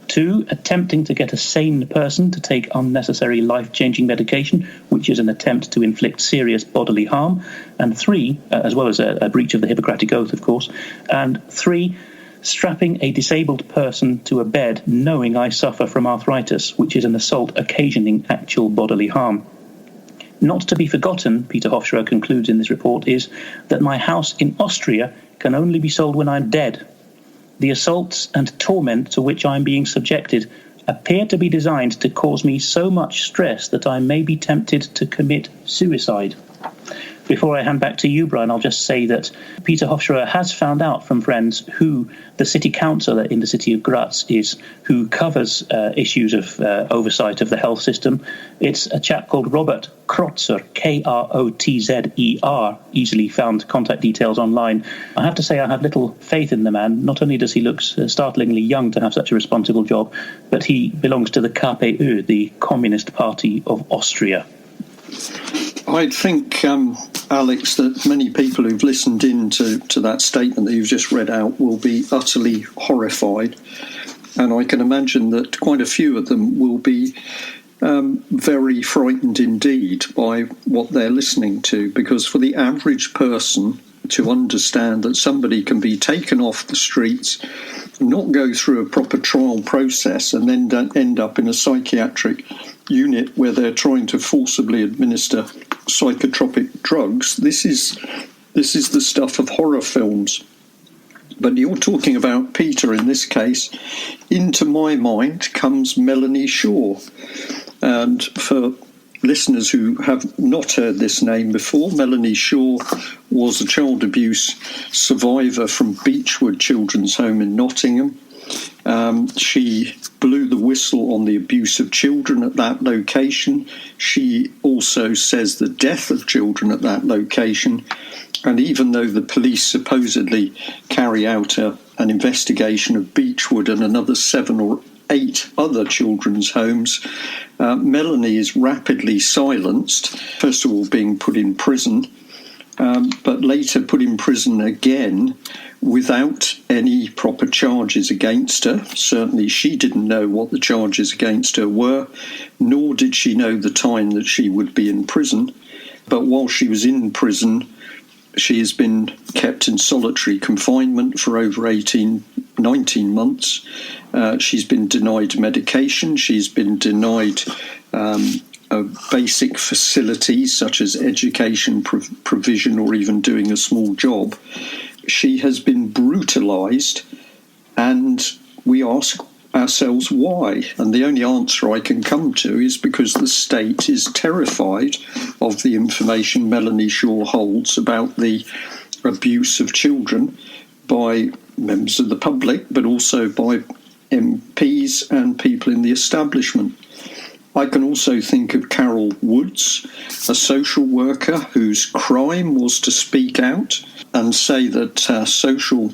2. Attempting to get a sane person to take unnecessary life-changing medication, which is an attempt to inflict serious bodily harm. And 3, as well as a breach of the Hippocratic Oath, of course. And 3, strapping a disabled person to a bed knowing I suffer from arthritis, which is an assault occasioning actual bodily harm. Not to be forgotten, Peter Hofschroer concludes in this report, is that my house in Austria can only be sold when I'm dead. The assaults and torment to which I'm being subjected appear to be designed to cause me so much stress that I may be tempted to commit suicide. Before I hand back to you, Brian, I'll just say that Peter Hofschroer has found out from friends who the city councillor in the city of Graz is, who covers issues of oversight of the health system. It's a chap called Robert Krotzer, Krotzer, easily found contact details online. I have to say I have little faith in the man. Not only does he look startlingly young to have such a responsible job, but he belongs to the KPÖ, the Communist Party of Austria. I think, Alex, that many people who've listened in to that statement that you've just read out will be utterly horrified. And I can imagine that quite a few of them will be very frightened indeed by what they're listening to, because for the average person to understand that somebody can be taken off the streets, not go through a proper trial process, and then end up in a psychiatric unit where they're trying to forcibly administer psychotropic drugs, this is the stuff of horror films. But you're talking about Peter in this case. Into my mind comes Melanie Shaw. And for listeners who have not heard this name before, Melanie Shaw was a child abuse survivor from Beechwood Children's Home in Nottingham. She blew the whistle on the abuse of children at that location. She also says the death of children at that location. And even though the police supposedly carry out an investigation of Beechwood and another 7 or 8 other children's homes, Melanie is rapidly silenced, first of all being put in prison, but later put in prison again without any proper charges against her. Certainly she didn't know what the charges against her were, nor did she know the time that she would be in prison. But while she was in prison, She has been kept in solitary confinement for over 19 months. She's been denied medication. She's been denied basic facilities such as education provision or even doing a small job. She has been brutalised, and we ask ourselves why. And the only answer I can come to is because the state is terrified of the information Melanie Shaw holds about the abuse of children by members of the public, but also by MPs and people in the establishment. I can also think of Carol Woods, a social worker whose crime was to speak out and say that social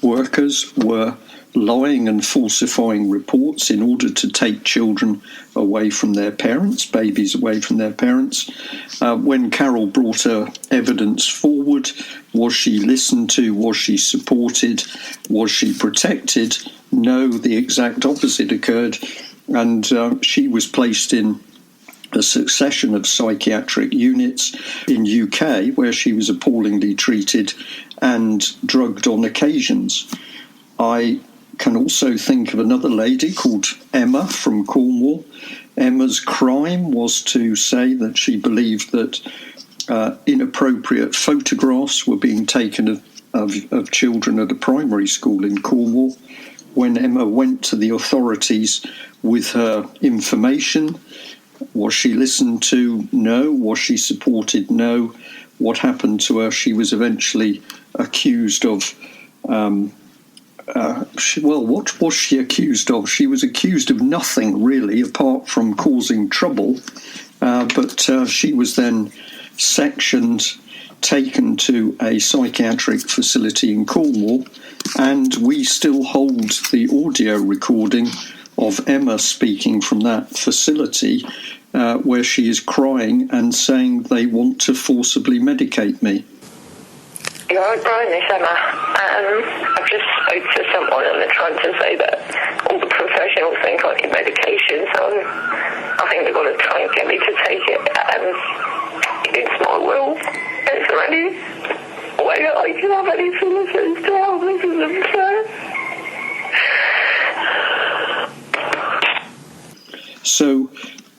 workers were lying and falsifying reports in order to take children away from their parents, babies away from their parents. When Carol brought her evidence forward, was she listened to? Was she supported? Was she protected? No, the exact opposite occurred. And she was placed in a succession of psychiatric units in UK where she was appallingly treated and drugged on occasions. I can also think of another lady called Emma from Cornwall. Emma's crime was to say that she believed that inappropriate photographs were being taken of children at a primary school in Cornwall. When Emma went to the authorities with her information, was she listened to? No. Was she supported? No. What happened to her? She was eventually accused of what was she accused of? She was accused of nothing, really, apart from causing trouble. But she was then sectioned, taken to a psychiatric facility in Cornwall, and we still hold the audio recording of Emma speaking from that facility where she is crying and saying they want to forcibly medicate me. You're right, this Emma. I've just spoke to someone and they're trying to say that all the professionals think I need medication, so I think they're going to try and get me to take it. It's my will. Is there any way that I can have any solutions to help this in the future? So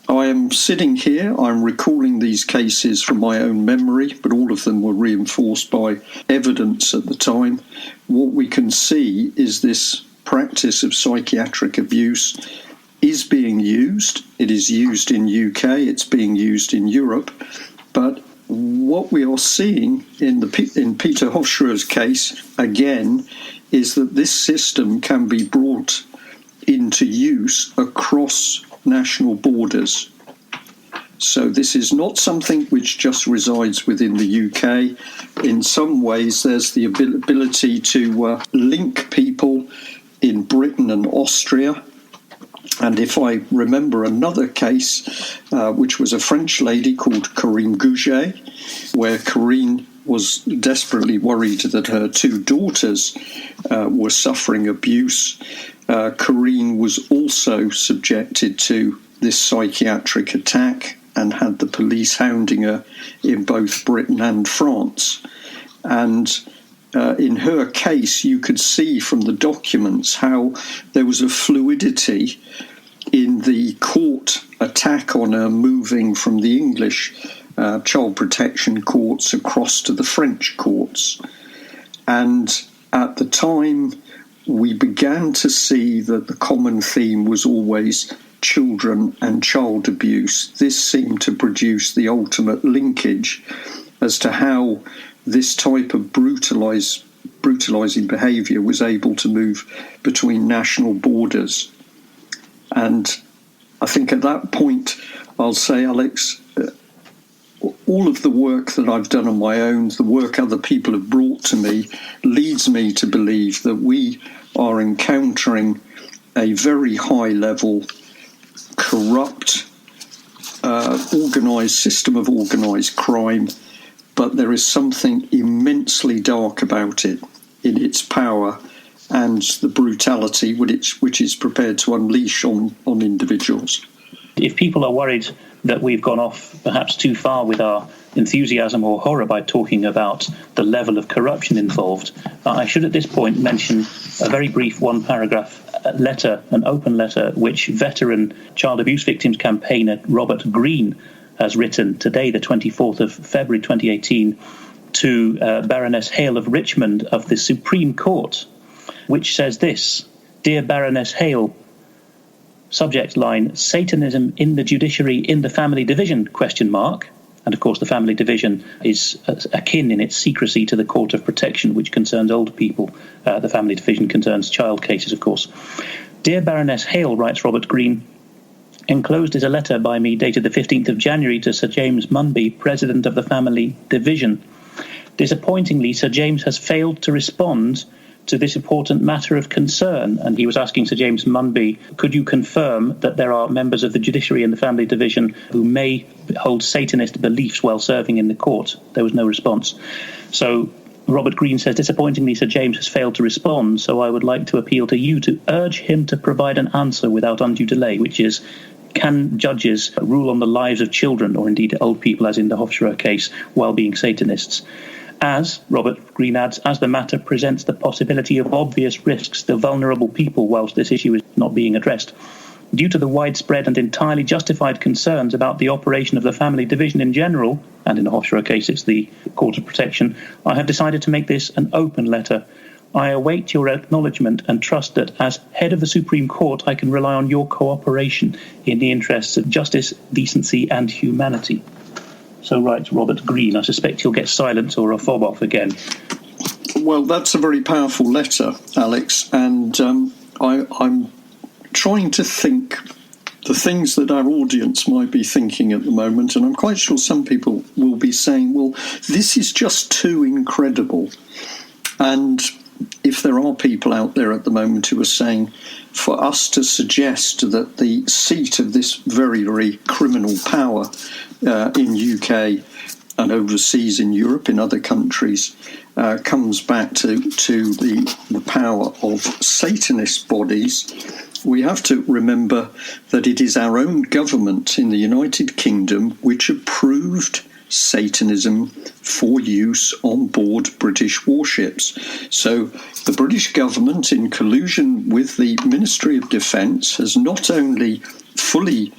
I am sitting here, I'm recalling these cases from my own memory, but all of them were reinforced by evidence at the time. What we can see is this practice of psychiatric abuse is being used. It is used in UK, it's being used in Europe, but what we are seeing in Peter Hofschroer's case, again, is that this system can be brought into use across national borders. So this is not something which just resides within the UK. In some ways, there's the ability to link people in Britain and Austria. And if I remember another case, which was a French lady called Corinne Gouget, where Corinne was desperately worried that her two daughters were suffering abuse. Corinne was also subjected to this psychiatric attack and had the police hounding her in both Britain and France. And in her case, you could see from the documents how there was a fluidity in the court attack on her moving from the English child protection courts across to the French courts. And at the time, we began to see that the common theme was always children and child abuse. This seemed to produce the ultimate linkage as to how this type of brutalising behaviour was able to move between national borders. And I think at that point, I'll say, Alex, all of the work that I've done on my own, the work other people have brought to me, leads me to believe that we are encountering a very high-level, corrupt, organised system of organised crime, but there is something immensely dark about it in its power and the brutality which it's prepared to unleash on individuals. If people are worried that we've gone off perhaps too far with our enthusiasm or horror by talking about the level of corruption involved, I should at this point mention a very brief one-paragraph letter, an open letter, which veteran child abuse victims campaigner Robert Green has written today, the 24th of February 2018, to Baroness Hale of Richmond of the Supreme Court, which says this: Dear Baroness Hale, subject line, Satanism in the judiciary in the family division, ? And of course the family division is akin in its secrecy to the Court of Protection, which concerns old people. The family division concerns child cases, of course. Dear Baroness Hale, writes Robert Green, enclosed is a letter by me dated the 15th of January to Sir James Munby, President of the Family Division. Disappointingly, Sir James has failed to respond to this important matter of concern, and he was asking Sir James Munby, could you confirm that there are members of the judiciary and the family division who may hold Satanist beliefs while serving in the court? There was no response. So Robert Green says, disappointingly, Sir James has failed to respond, so I would like to appeal to you to urge him to provide an answer without undue delay, which is, can judges rule on the lives of children, or indeed old people, as in the Hofschroer case, while being Satanists? As, Robert Green adds, as the matter presents the possibility of obvious risks to vulnerable people whilst this issue is not being addressed. Due to the widespread and entirely justified concerns about the operation of the family division in general, and in the Hofschroer case it's the Court of Protection, I have decided to make this an open letter. I await your acknowledgement and trust that as head of the Supreme Court I can rely on your cooperation in the interests of justice, decency and humanity. So writes Robert Green. I suspect he'll get silence or a fob off again. Well, that's a very powerful letter, Alex, and I'm trying to think the things that our audience might be thinking at the moment, and I'm quite sure some people will be saying, well, this is just too incredible. And if there are people out there at the moment who are saying, for us to suggest that the seat of this very, very criminal power in UK and overseas in Europe, in other countries, comes back to the power of Satanist bodies, we have to remember that it is our own government in the United Kingdom which approved Satanism for use on board British warships. So the British government, in collusion with the Ministry of Defence, has not only fully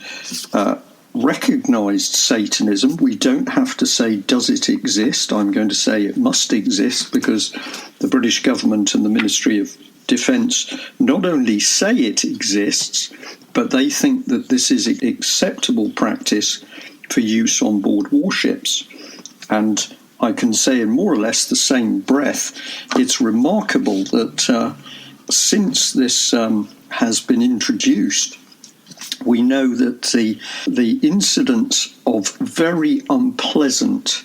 recognised Satanism. We don't have to say, does it exist? I'm going to say it must exist, because the British government and the Ministry of Defence not only say it exists, but they think that this is an acceptable practice for use on board warships. And I can say in more or less the same breath, it's remarkable that since this has been introduced, we know that the incidence of very unpleasant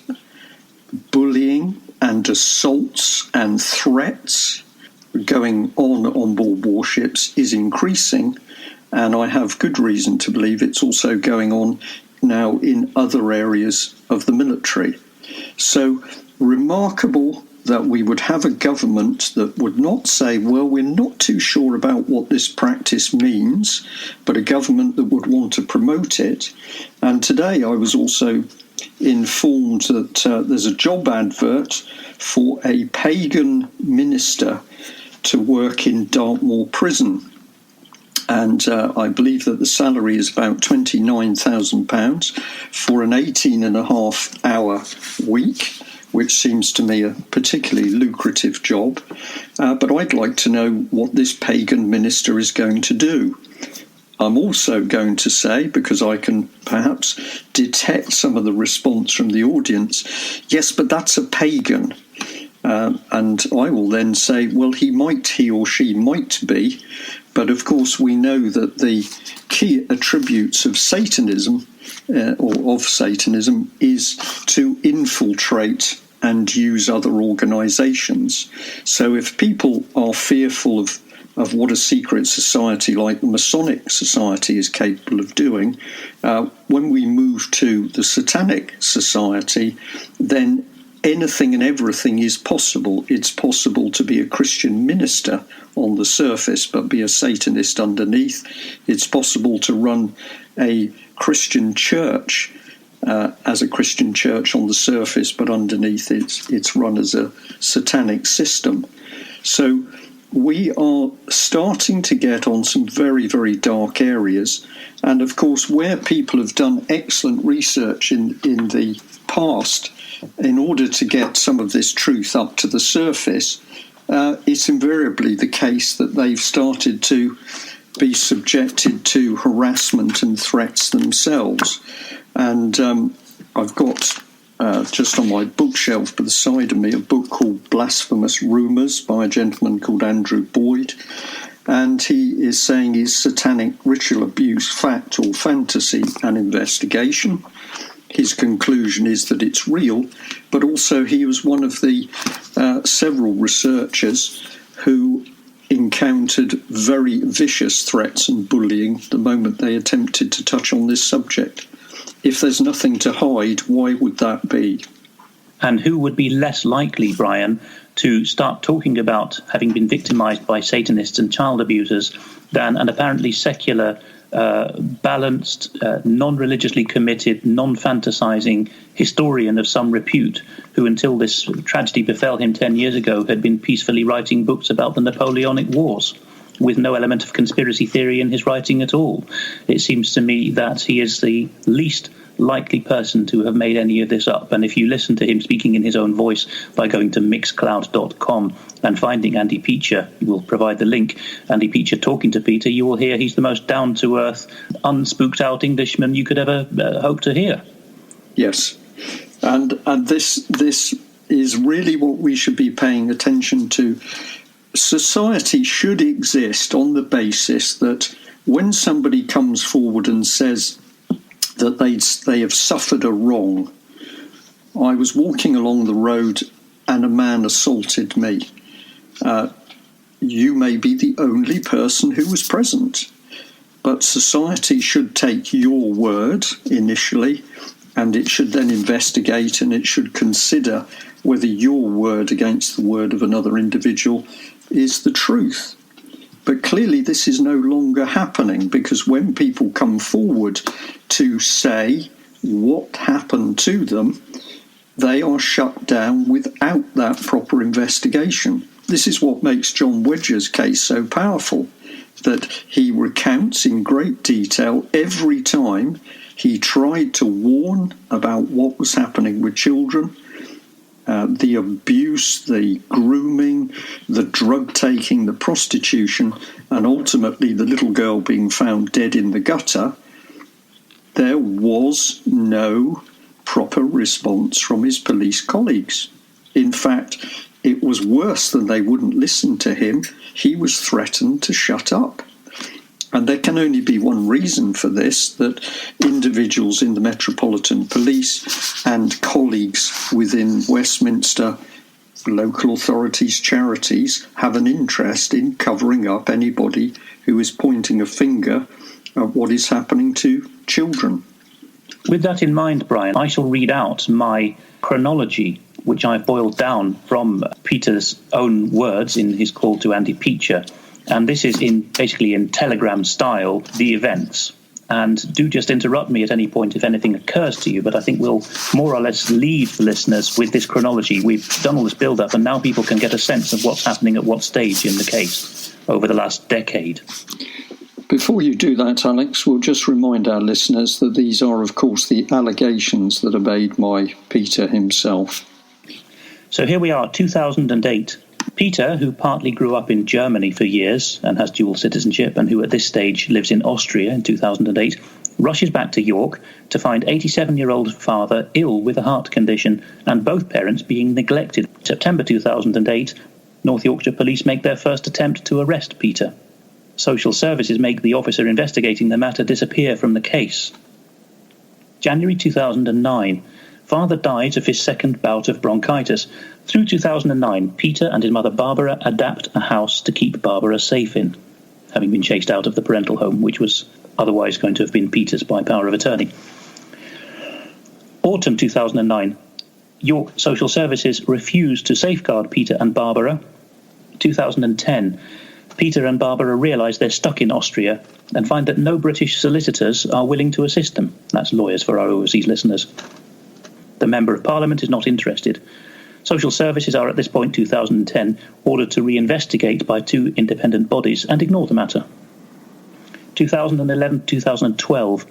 bullying and assaults and threats going on board warships is increasing, and I have good reason to believe it's also going on now in other areas of the military. So remarkable that we would have a government that would not say, well, we're not too sure about what this practice means, but a government that would want to promote it. And today I was also informed that there's a job advert for a pagan minister to work in Dartmoor Prison. And I believe that the salary is about £29,000 for an 18-and-a-half-hour week, which seems to me a particularly lucrative job. But I'd like to know what this pagan minister is going to do. I'm also going to say, because I can perhaps detect some of the response from the audience, yes, but that's a pagan. And I will then say, well, he or she might be. But of course, we know that the key attributes of Satanism, or of Satanism, is to infiltrate and use other organisations. So if people are fearful of what a secret society like the Masonic Society is capable of doing, when we move to the Satanic Society, then anything and everything is possible. It's possible to be a Christian minister on the surface but be a Satanist underneath. It's possible to run a Christian church as a Christian church on the surface, but underneath it's run as a satanic system. So we are starting to get on some very, very dark areas. And of course, where people have done excellent research in the past, in order to get some of this truth up to the surface, it's invariably the case that they've started to be subjected to harassment and threats themselves. And I've got just on my bookshelf by the side of me a book called Blasphemous Rumours by a gentleman called Andrew Boyd. And he is saying, is satanic ritual abuse fact or fantasy? An investigation. His conclusion is that it's real, but also he was one of the several researchers who encountered very vicious threats and bullying the moment they attempted to touch on this subject. If there's nothing to hide, why would that be? And who would be less likely, Brian, to start talking about having been victimised by Satanists and child abusers than an apparently secular, balanced, non-religiously committed, non-fantasizing historian of some repute, who until this tragedy befell him 10 years ago had been peacefully writing books about the Napoleonic Wars, with no element of conspiracy theory in his writing at all. It seems to me that he is the least likely person to have made any of this up. And if you listen to him speaking in his own voice by going to mixcloud.com and finding Andy Peacher, we will provide the link, Andy Peacher talking to Peter, you will hear he's the most down-to-earth, unspooked out Englishman you could ever hope to hear. Yes. And this is really what we should be paying attention to. Society should exist on the basis that when somebody comes forward and says that they have suffered a wrong. I was walking along the road and a man assaulted me. You may be the only person who was present, but society should take your word initially, and it should then investigate, and it should consider whether your word against the word of another individual is the truth. But clearly this is no longer happening, because when people come forward to say what happened to them, they are shut down without that proper investigation. This is what makes John Wedger's case so powerful, that he recounts in great detail every time he tried to warn about what was happening with children, the abuse, the grooming, the drug-taking, the prostitution, and ultimately the little girl being found dead in the gutter. There was no proper response from his police colleagues. In fact, it was worse than they wouldn't listen to him. He was threatened to shut up. And there can only be one reason for this, that individuals in the Metropolitan Police and colleagues within Westminster, local authorities, charities, have an interest in covering up anybody who is pointing a finger at what is happening to children. With that in mind, Brian, I shall read out my chronology, which I've boiled down from Peter's own words in his call to Andy Peacher. And this is basically in telegram style, the events. And do just interrupt me at any point if anything occurs to you, but I think we'll more or less leave the listeners with this chronology. We've done all this build-up, and now people can get a sense of what's happening at what stage in the case over the last decade. Before you do that, Alex, we'll just remind our listeners that these are, of course, the allegations that are made by Peter himself. So here we are, 2008. Peter, who partly grew up in Germany for years and has dual citizenship, and who at this stage lives in Austria in 2008, rushes back to York to find 87-year-old father ill with a heart condition and both parents being neglected. September 2008, North Yorkshire police make their first attempt to arrest Peter. Social services make the officer investigating the matter disappear from the case. January 2009, father dies of his second bout of bronchitis. Through 2009, Peter and his mother Barbara adapt a house to keep Barbara safe in, having been chased out of the parental home, which was otherwise going to have been Peter's by power of attorney. Autumn 2009, York Social Services refused to safeguard Peter and Barbara. 2010, Peter and Barbara realise they're stuck in Austria and find that no British solicitors are willing to assist them. That's lawyers for our overseas listeners. The Member of Parliament is not interested. Social Services are at this point, 2010, ordered to reinvestigate by 2 independent bodies and ignore the matter. 2011-2012,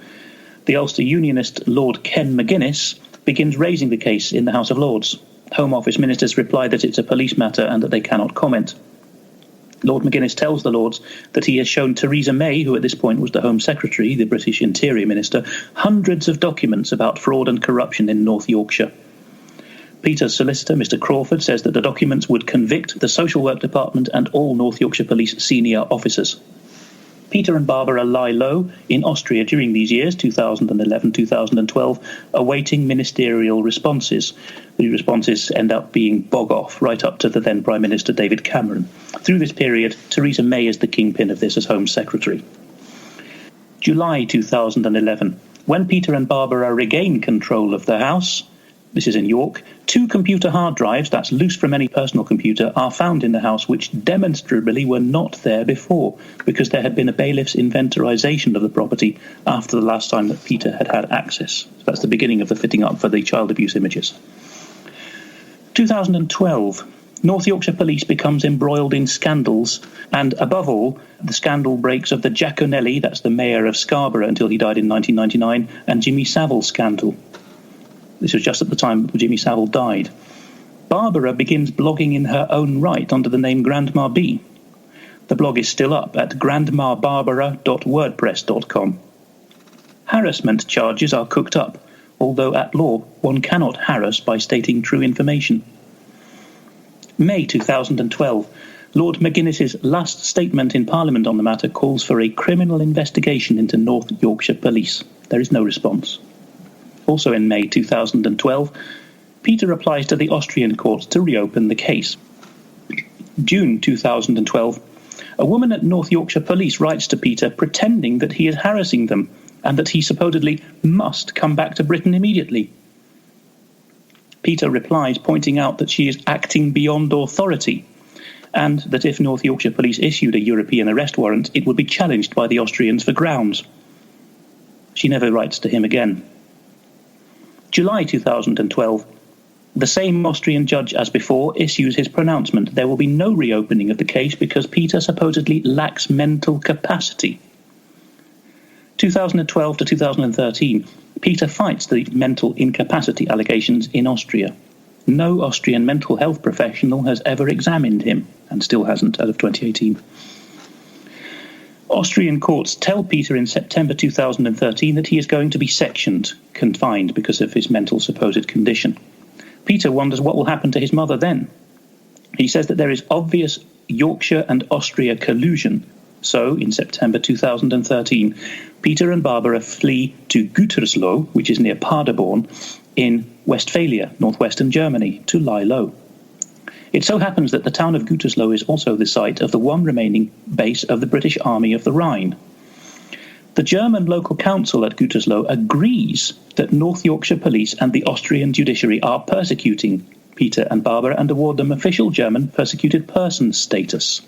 the Ulster Unionist Lord Ken McGuinness begins raising the case in the House of Lords. Home Office ministers reply that it's a police matter and that they cannot comment. Lord McGuinness tells the Lords that he has shown Theresa May, who at this point was the Home Secretary, the British Interior Minister, hundreds of documents about fraud and corruption in North Yorkshire. Peter's solicitor, Mr Crawford, says that the documents would convict the Social Work Department and all North Yorkshire Police senior officers. Peter and Barbara lie low in Austria during these years, 2011-2012, awaiting ministerial responses. The responses end up being bog-off, right up to the then Prime Minister David Cameron. Through this period, Theresa May is the kingpin of this as Home Secretary. July 2011, when Peter and Barbara regain control of the house, this is in York, 2 computer hard drives, that's loose from any personal computer, are found in the house which demonstrably were not there before, because there had been a bailiff's inventorisation of the property after the last time that Peter had had access. So that's the beginning of the fitting up for the child abuse images. 2012, North Yorkshire Police becomes embroiled in scandals, and above all, the scandal breaks of the Giaconelli, that's the mayor of Scarborough until he died in 1999, and Jimmy Savile scandal. This was just at the time that Jimmy Savile died. Barbara begins blogging in her own right under the name Grandma B. The blog is still up at grandmabarbara.wordpress.com. Harassment charges are cooked up, although at law one cannot harass by stating true information. May 2012. Lord McGuinness's last statement in Parliament on the matter calls for a criminal investigation into North Yorkshire Police. There is no response. Also in May 2012, Peter applies to the Austrian court to reopen the case. June 2012, a woman at North Yorkshire Police writes to Peter pretending that he is harassing them and that he supposedly must come back to Britain immediately. Peter replies, pointing out that she is acting beyond authority and that if North Yorkshire Police issued a European arrest warrant, it would be challenged by the Austrians for grounds. She never writes to him again. July 2012, the same Austrian judge as before issues his pronouncement. There will be no reopening of the case because Peter supposedly lacks mental capacity. 2012 to 2013, Peter fights the mental incapacity allegations in Austria. No Austrian mental health professional has ever examined him, and still hasn't as of 2018. Austrian courts tell Peter in September 2013 that he is going to be sectioned, confined because of his mental supposed condition. Peter wonders what will happen to his mother then. He says that there is obvious Yorkshire and Austria collusion. So, in September 2013, Peter and Barbara flee to Gütersloh, which is near Paderborn, in Westphalia, northwestern Germany, to lie low. It so happens that the town of Gütersloh is also the site of the one remaining base of the British Army of the Rhine. The German local council at Gütersloh agrees that North Yorkshire Police and the Austrian judiciary are persecuting Peter and Barbara and award them official German persecuted person status.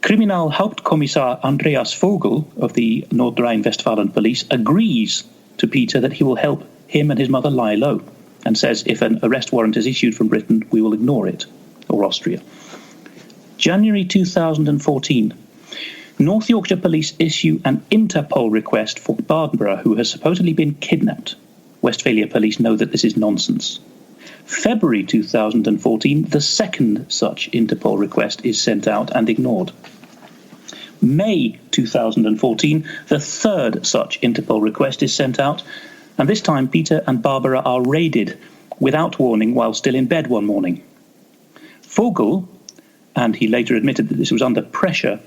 Kriminalhauptkommissar Andreas Vogel of the Nordrhein-Westfalen Police agrees to Peter that he will help him and his mother lie low, and says if an arrest warrant is issued from Britain, we will ignore it, or Austria. January 2014, North Yorkshire Police issue an Interpol request for Barbara, who has supposedly been kidnapped. Westphalia Police know that this is nonsense. February 2014, the second such Interpol request is sent out and ignored. May 2014, the third such Interpol request is sent out, and this time Peter and Barbara are raided without warning while still in bed one morning. Vogel, and he later admitted that this was under pressure,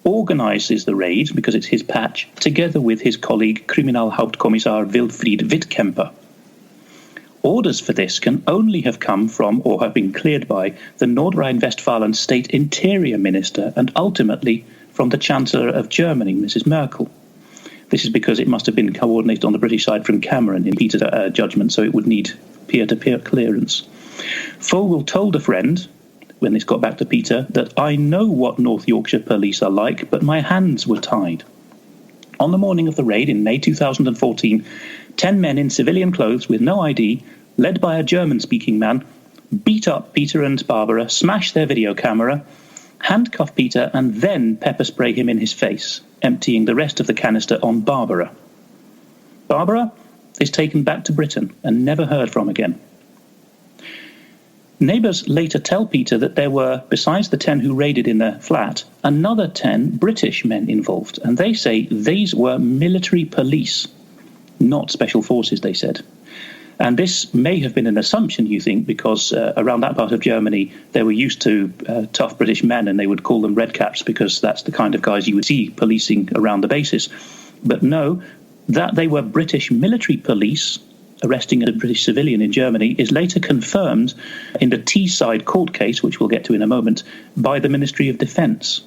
organises the raid, because it's his patch, together with his colleague Kriminalhauptkommissar Wilfried Wittkemper. Orders for this can only have come from, or have been cleared by, the Nordrhein-Westfalen State Interior Minister and ultimately from the Chancellor of Germany, Mrs. Merkel. This is because it must have been coordinated on the British side from Cameron in Peter's judgment, so it would need peer-to-peer clearance. Fogel told a friend, when this got back to Peter, that I know what North Yorkshire police are like, but my hands were tied. On the morning of the raid in May 2014, 10 men in civilian clothes with no ID, led by a German-speaking man, beat up Peter and Barbara, smash their video camera, handcuff Peter, and then pepper spray him in his face, emptying the rest of the canister on Barbara. Barbara is taken back to Britain and never heard from again. Neighbours later tell Peter that there were, besides the 10 who raided in their flat, another 10 British men involved, and they say these were military police, not special forces, they said. And this may have been an assumption, you think, because around that part of Germany, they were used to tough British men, and they would call them redcaps because that's the kind of guys you would see policing around the bases. But no, that they were British military police arresting a British civilian in Germany is later confirmed in the Teesside court case, which we'll get to in a moment, by the Ministry of Defence.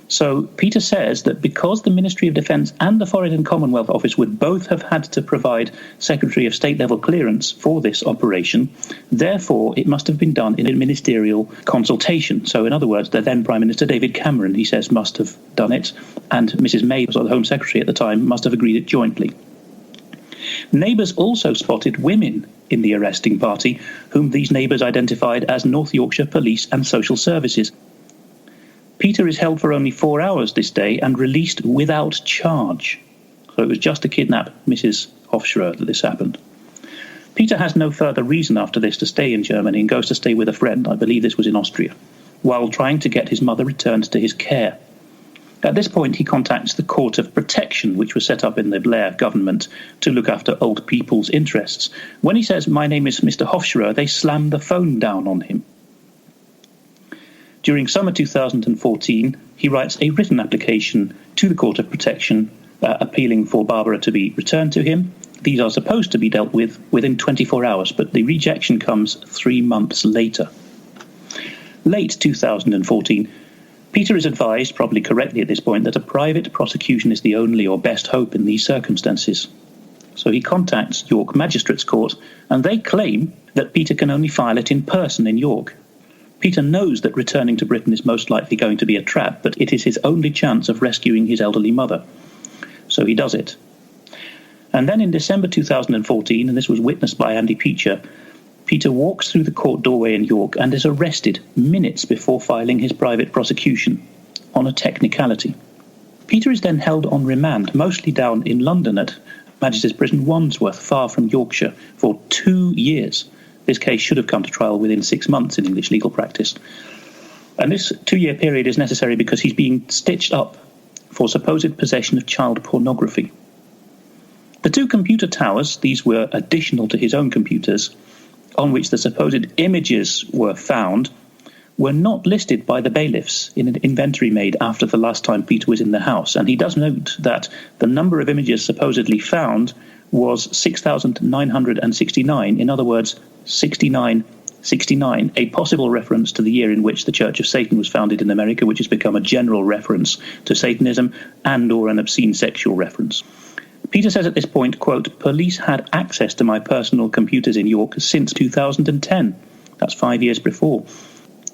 So Peter says that because the Ministry of Defence and the Foreign and Commonwealth Office would both have had to provide Secretary of State level clearance for this operation, therefore it must have been done in a ministerial consultation. So in other words, the then Prime Minister David Cameron, he says, must have done it, and Mrs May, the Home Secretary at the time, must have agreed it jointly. Neighbours also spotted women in the arresting party, whom these neighbours identified as North Yorkshire Police and Social Services. Peter is held for only 4 hours this day and released without charge. So it was just to kidnap Mrs Hofschroer that this happened. Peter has no further reason after this to stay in Germany and goes to stay with a friend, I believe this was in Austria, while trying to get his mother returned to his care. At this point, he contacts the Court of Protection, which was set up in the Blair government to look after old people's interests. When he says, "My name is Mr Hofschroer," they slam the phone down on him. During summer 2014, he writes a written application to the Court of Protection appealing for Barbara to be returned to him. These are supposed to be dealt with within 24 hours, but the rejection comes 3 months later. Late 2014, Peter is advised, probably correctly at this point, that a private prosecution is the only or best hope in these circumstances. So he contacts York Magistrates Court, and they claim that Peter can only file it in person in York. Peter knows that returning to Britain is most likely going to be a trap, but it is his only chance of rescuing his elderly mother. So he does it. And then in December 2014, and this was witnessed by Andy Peacher, Peter walks through the court doorway in York and is arrested minutes before filing his private prosecution on a technicality. Peter is then held on remand, mostly down in London at Magistrates Prison Wandsworth, far from Yorkshire, for 2 years. This case should have come to trial within 6 months in English legal practice. And this 2-year period is necessary because he's being stitched up for supposed possession of child pornography. The 2 computer towers, these were additional to his own computers, on which the supposed images were found, were not listed by the bailiffs in an inventory made after the last time Peter was in the house. And he does note that the number of images supposedly found was 6,969, in other words, 6969, a possible reference to the year in which the Church of Satan was founded in America, which has become a general reference to Satanism and or an obscene sexual reference. Peter says at this point, quote, "Police had access to my personal computers in York since 2010. That's 5 years before.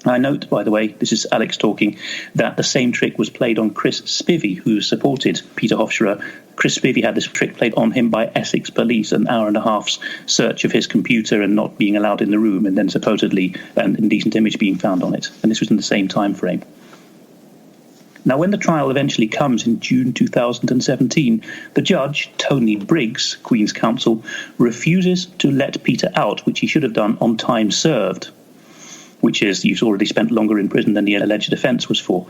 I note, by the way, this is Alex talking, that the same trick was played on Chris Spivey, who supported Peter Hofschroer. Chris Spivey had this trick played on him by Essex police, an hour and a half's search of his computer and not being allowed in the room, and then supposedly an indecent image being found on it. And this was in the same time frame. Now, when the trial eventually comes in June 2017, the judge, Tony Briggs, Queen's Counsel, refuses to let Peter out, which he should have done on time served, which is you've already spent longer in prison than the alleged offence was for.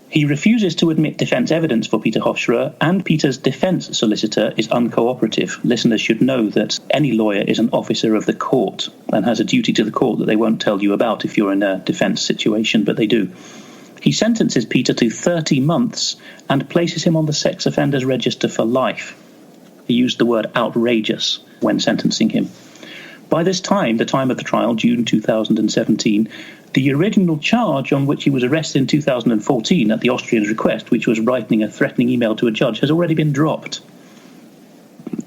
He refuses to admit defence evidence for Peter Hofschroer, and Peter's defence solicitor is uncooperative. Listeners should know that any lawyer is an officer of the court and has a duty to the court that they won't tell you about if you're in a defence situation, but they do. He sentences Peter to 30 months and places him on the sex offenders register for life. He used the word outrageous when sentencing him. By this time, the time of the trial, June 2017, the original charge on which he was arrested in 2014 at the Austrian's request, which was writing a threatening email to a judge, has already been dropped.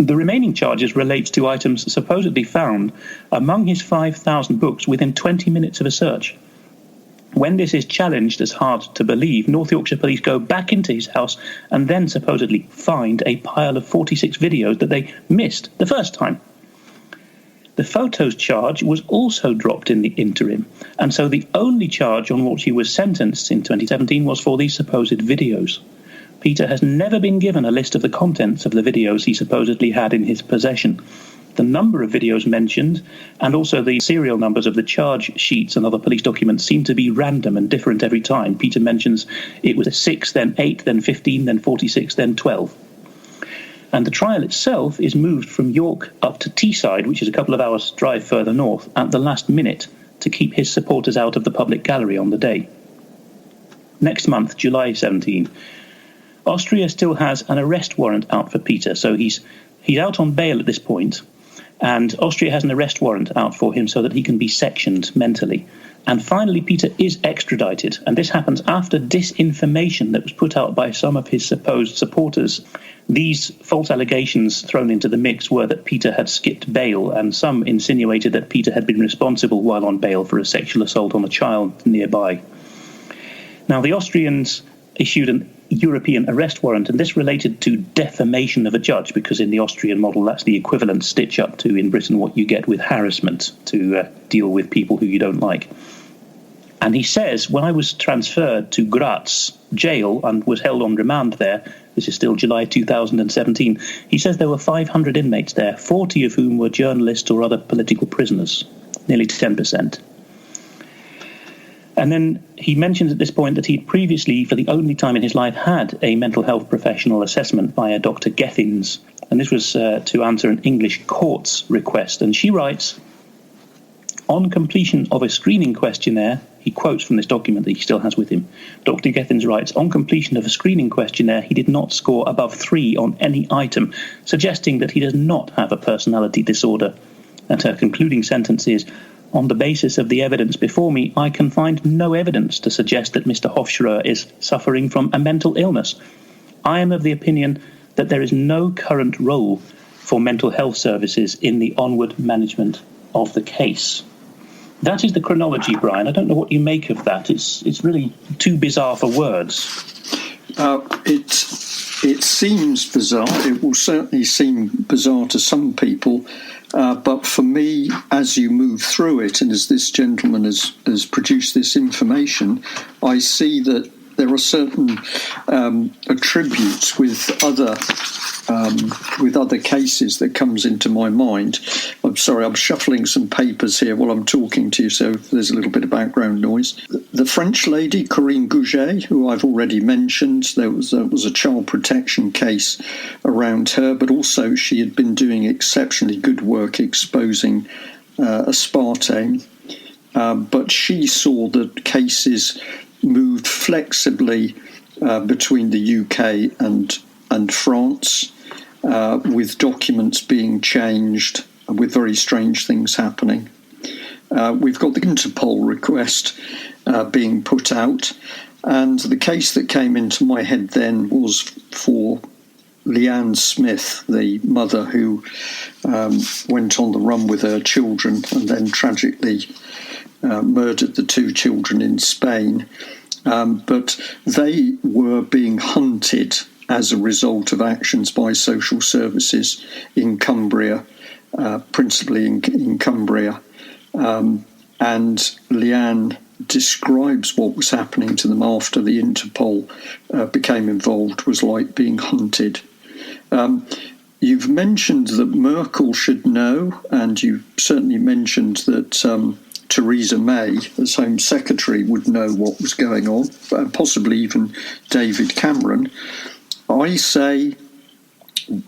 The remaining charges relate to items supposedly found among his 5,000 books within 20 minutes of a search. When this is challenged as hard to believe, North Yorkshire police go back into his house and then supposedly find a pile of 46 videos that they missed the first time. The photos charge was also dropped in the interim, and so the only charge on which he was sentenced in 2017 was for these supposed videos. Peter has never been given a list of the contents of the videos he supposedly had in his possession. The number of videos mentioned, and also the serial numbers of the charge sheets and other police documents, seem to be random and different every time. Peter mentions it was 6, then 8, then 15, then 46, then 12. And the trial itself is moved from York up to Teesside, which is a couple of hours' drive further north, at the last minute to keep his supporters out of the public gallery on the day. Next month, July 17, Austria still has an arrest warrant out for Peter, so he's out on bail at this point. And Austria has an arrest warrant out for him so that he can be sectioned mentally. And finally, Peter is extradited. And this happens after disinformation that was put out by some of his supposed supporters. These false allegations thrown into the mix were that Peter had skipped bail, and some insinuated that Peter had been responsible while on bail for a sexual assault on a child nearby. Now, the Austrians issued an European arrest warrant, and this related to defamation of a judge, because in the Austrian model that's the equivalent stitch up to in Britain what you get with harassment, to deal with people who you don't like. And he says, when I was transferred to Graz jail and was held on remand there, this is still July 2017, he says there were 500 inmates there, 40 of whom were journalists or other political prisoners, nearly 10%. And then he mentions at this point that he'd previously, for the only time in his life, had a mental health professional assessment by a Dr. Gethins. And this was to answer an English court's request. And she writes, on completion of a screening questionnaire, he quotes from this document that he still has with him, Dr. Gethins writes, on completion of a screening questionnaire, he did not score above 3 on any item, suggesting that he does not have a personality disorder. And her concluding sentence is, on the basis of the evidence before me, I can find no evidence to suggest that Mr. Hofschroer is suffering from a mental illness. I am of the opinion that there is no current role for mental health services in the onward management of the case. That is the chronology, Brian. I don't know what you make of that. It's really too bizarre for words. It seems bizarre. It will certainly seem bizarre to some people. But for me, as you move through it, and as this gentleman has produced this information, I see that there are certain attributes with other cases that comes into my mind. I'm sorry, I'm shuffling some papers here while I'm talking to you, so there's a little bit of background noise. The French lady, Corinne Gouget, who I've already mentioned, there was a child protection case around her, but also she had been doing exceptionally good work exposing aspartame. But she saw that cases moved flexibly between the UK and France, with documents being changed, with very strange things happening. We've got the Interpol request being put out, and the case that came into my head then was for Leanne Smith, the mother who went on the run with her children and then tragically murdered the 2 children in Spain. But they were being hunted as a result of actions by social services in Cumbria, principally in Cumbria. And Leanne describes what was happening to them after the Interpol became involved was like being hunted. You've mentioned that Merkel should know, and you certainly mentioned that Theresa May, as Home Secretary, would know what was going on, possibly even David Cameron. I say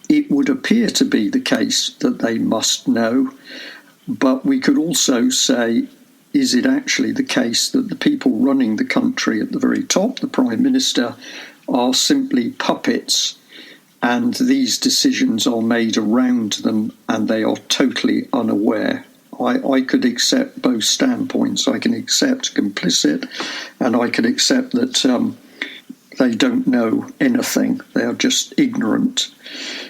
it would appear to be the case that they must know, but we could also say, is it actually the case that the people running the country at the very top, the Prime Minister, are simply puppets, and these decisions are made around them and they are totally unaware? I could accept both standpoints. I can accept complicit, and I can accept that they don't know anything. They are just ignorant.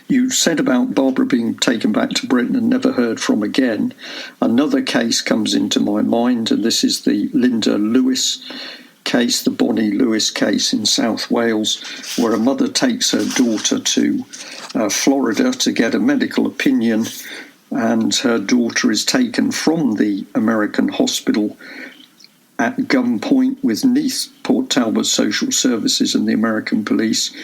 You said about Barbara being taken back to Britain and never heard from again. Another case comes into my mind, and this is the Linda Lewis case, the Bonnie Lewis case in South Wales, where a mother takes her daughter to Florida to get a medical opinion, and her daughter is taken from the American hospital at gunpoint with Neath Port Talbot Social Services and the American police,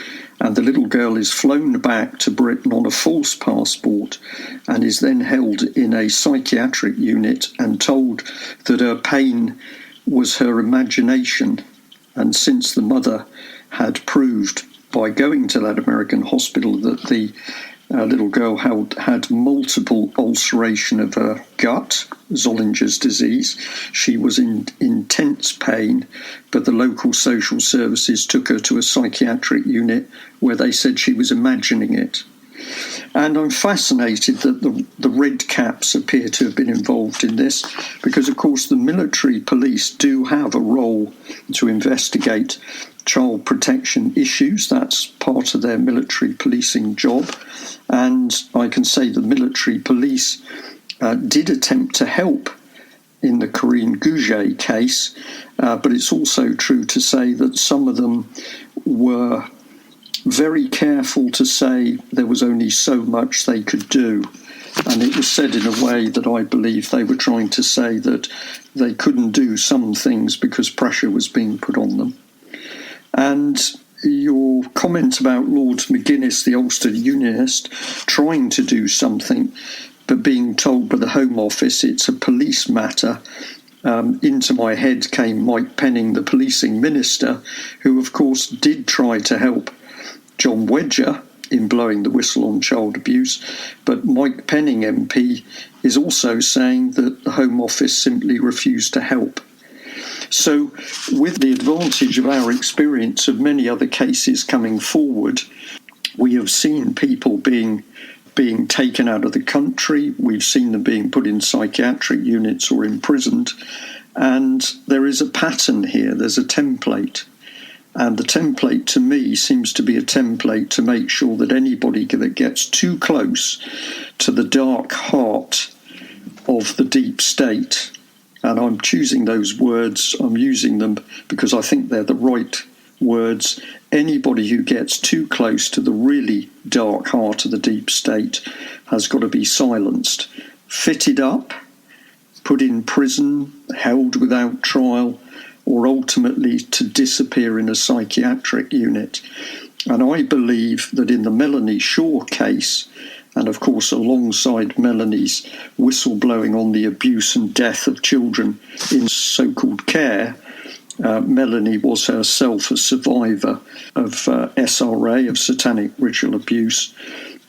and the little girl is flown back to Britain on a false passport and is then held in a psychiatric unit and told that her pain was her imagination. And since the mother had proved by going to that American hospital that the little girl had multiple ulceration of her gut, Zollinger's disease, she was in intense pain, but the local social services took her to a psychiatric unit where they said she was imagining it. And I'm fascinated that the Red Caps appear to have been involved in this because, of course, the military police do have a role to investigate child protection issues. That's part of their military policing job. And I can say the military police did attempt to help in the Corinne Gouget case, but it's also true to say that some of them were very careful to say there was only so much they could do. And it was said in a way that I believe they were trying to say that they couldn't do some things because pressure was being put on them. And your comment about Lord McGuinness, the Ulster Unionist, trying to do something, but being told by the Home Office it's a police matter, into my head came Mike Penning, the policing minister, who, of course, did try to help John Wedger in blowing the whistle on child abuse, but Mike Penning MP is also saying that the Home Office simply refused to help. So, with the advantage of our experience of many other cases coming forward, we have seen people being taken out of the country, we've seen them being put in psychiatric units or imprisoned, and there is a pattern here, there's a template. And the template, to me, seems to be a template to make sure that anybody that gets too close to the dark heart of the deep state, and I'm choosing those words, I'm using them because I think they're the right words, anybody who gets too close to the really dark heart of the deep state has got to be silenced, fitted up, put in prison, held without trial, or ultimately to disappear in a psychiatric unit. And I believe that in the Melanie Shaw case, and of course alongside Melanie's whistleblowing on the abuse and death of children in so-called care, Melanie was herself a survivor of SRA, of satanic ritual abuse.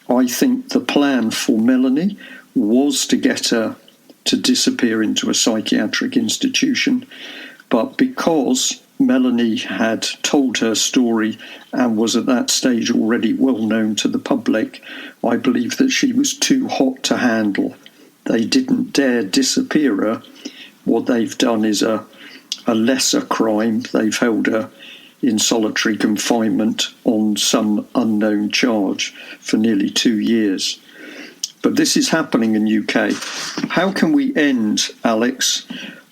I think the plan for Melanie was to get her to disappear into a psychiatric institution, but because Melanie had told her story and was at that stage already well known to the public, I believe that she was too hot to handle. They didn't dare disappear her. What they've done is a lesser crime. They've held her in solitary confinement on some unknown charge for nearly 2 years. But this is happening in UK. How can we end, Alex,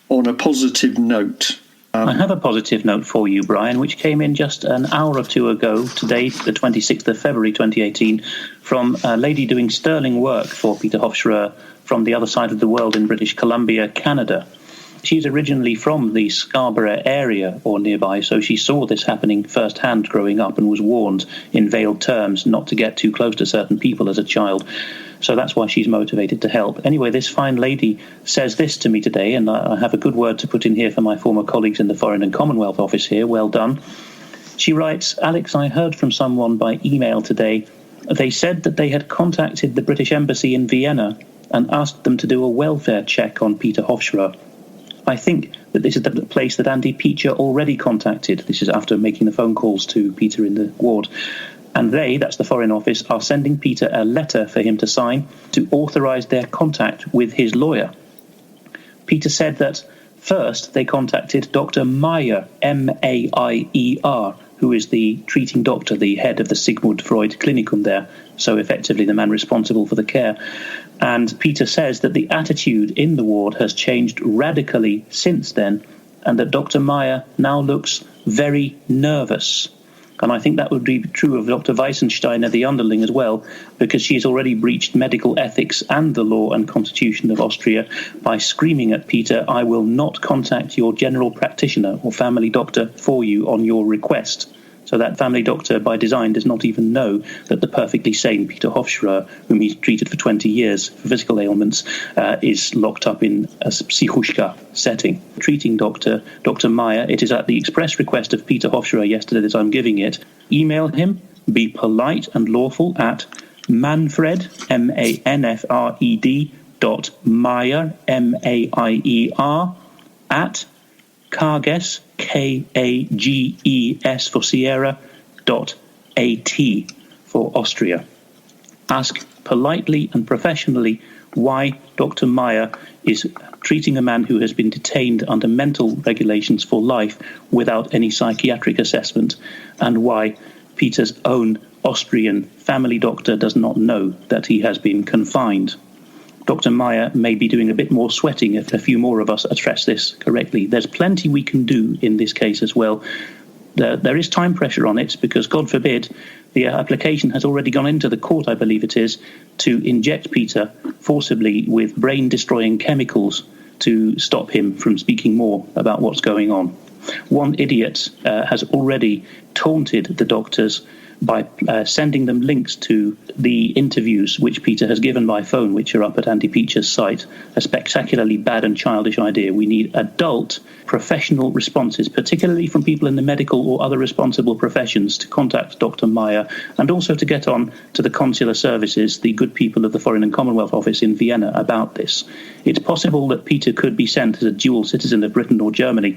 on a positive note? I have a positive note for you, Brian, which came in just an hour or two ago, today, the 26th of February 2018, from a lady doing sterling work for Peter Hofschroer from the other side of the world in British Columbia, Canada. She's originally from the Scarborough area or nearby, so she saw this happening firsthand growing up and was warned in veiled terms not to get too close to certain people as a child. So that's why she's motivated to help. Anyway, this fine lady says this to me today, and I have a good word to put in here for my former colleagues in the Foreign and Commonwealth Office here. Well done. She writes, Alex, I heard from someone by email today. They said that they had contacted the British Embassy in Vienna and asked them to do a welfare check on Peter Hofschroer. I think that this is the place that Andy Peacher already contacted. This is after making the phone calls to Peter in the ward. And they, that's the Foreign Office, are sending Peter a letter for him to sign to authorise their contact with his lawyer. Peter said that first they contacted Dr. Meyer, M-A-I-E-R, who is the treating doctor, the head of the Sigmund Freud Klinikum there, so effectively the man responsible for the care. And Peter says that the attitude in the ward has changed radically since then, and that Dr. Meyer now looks very nervous. And I think that would be true of Dr. Weissensteiner, the underling, as well, because she has already breached medical ethics and the law and constitution of Austria by screaming at Peter, "I will not contact your general practitioner or family doctor for you on your request." So that family doctor, by design, does not even know that the perfectly sane Peter Hofschroer, whom he's treated for 20 years for physical ailments, is locked up in a psychushka setting. Treating doctor, Dr. Meyer, it is at the express request of Peter Hofschroer yesterday that I'm giving it. Email him, be polite and lawful, at Manfred, MANFRED, .Meyer, MAIER, at Kages, KAGES for Sierra, .AT for Austria. Ask politely and professionally why Dr. Meyer is treating a man who has been detained under mental regulations for life without any psychiatric assessment, and why Peter's own Austrian family doctor does not know that he has been confined. Dr. Meyer may be doing a bit more sweating if a few more of us address this correctly. There's plenty we can do in this case as well. There is time pressure on it because, God forbid, the application has already gone into the court, I believe it is, to inject Peter forcibly with brain-destroying chemicals to stop him from speaking more about what's going on. One idiot has already taunted the doctors by sending them links to the interviews which Peter has given by phone, which are up at Andy Peach's site. A spectacularly bad and childish idea. We need adult, professional responses, particularly from people in the medical or other responsible professions, to contact Dr. Meyer, and also to get on to the consular services, the good people of the Foreign and Commonwealth Office in Vienna, about this. It's possible that Peter could be sent as a dual citizen of Britain or Germany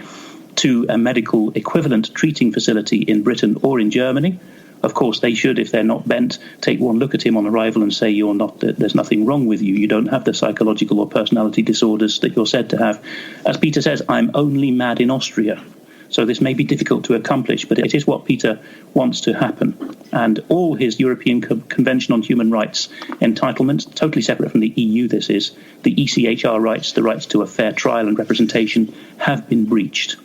to a medical equivalent treating facility in Britain or in Germany. Of course, they should, if they're not bent, take one look at him on arrival and say, "You're not. There's nothing wrong with you. You don't have the psychological or personality disorders that you're said to have." As Peter says, "I'm only mad in Austria." So this may be difficult to accomplish, but it is what Peter wants to happen. And all his European Convention on Human Rights entitlements, totally separate from the EU this is, the ECHR rights, the rights to a fair trial and representation, have been breached.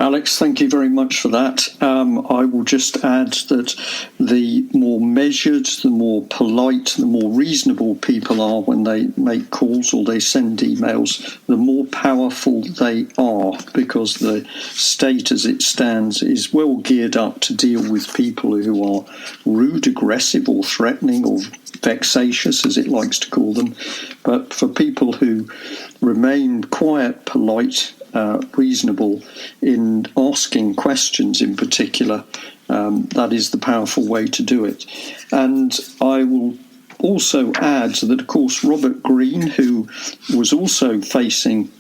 Alex, thank you very much for that. I will just add that the more measured, the more polite, the more reasonable people are when they make calls or they send emails, the more powerful they are, because the state as it stands is well geared up to deal with people who are rude, aggressive or threatening or vexatious, as it likes to call them. But for people who remain quiet, polite, reasonable in asking questions in particular, that is the powerful way to do it. And I will also add that, of course, Robert Greene, who was also facing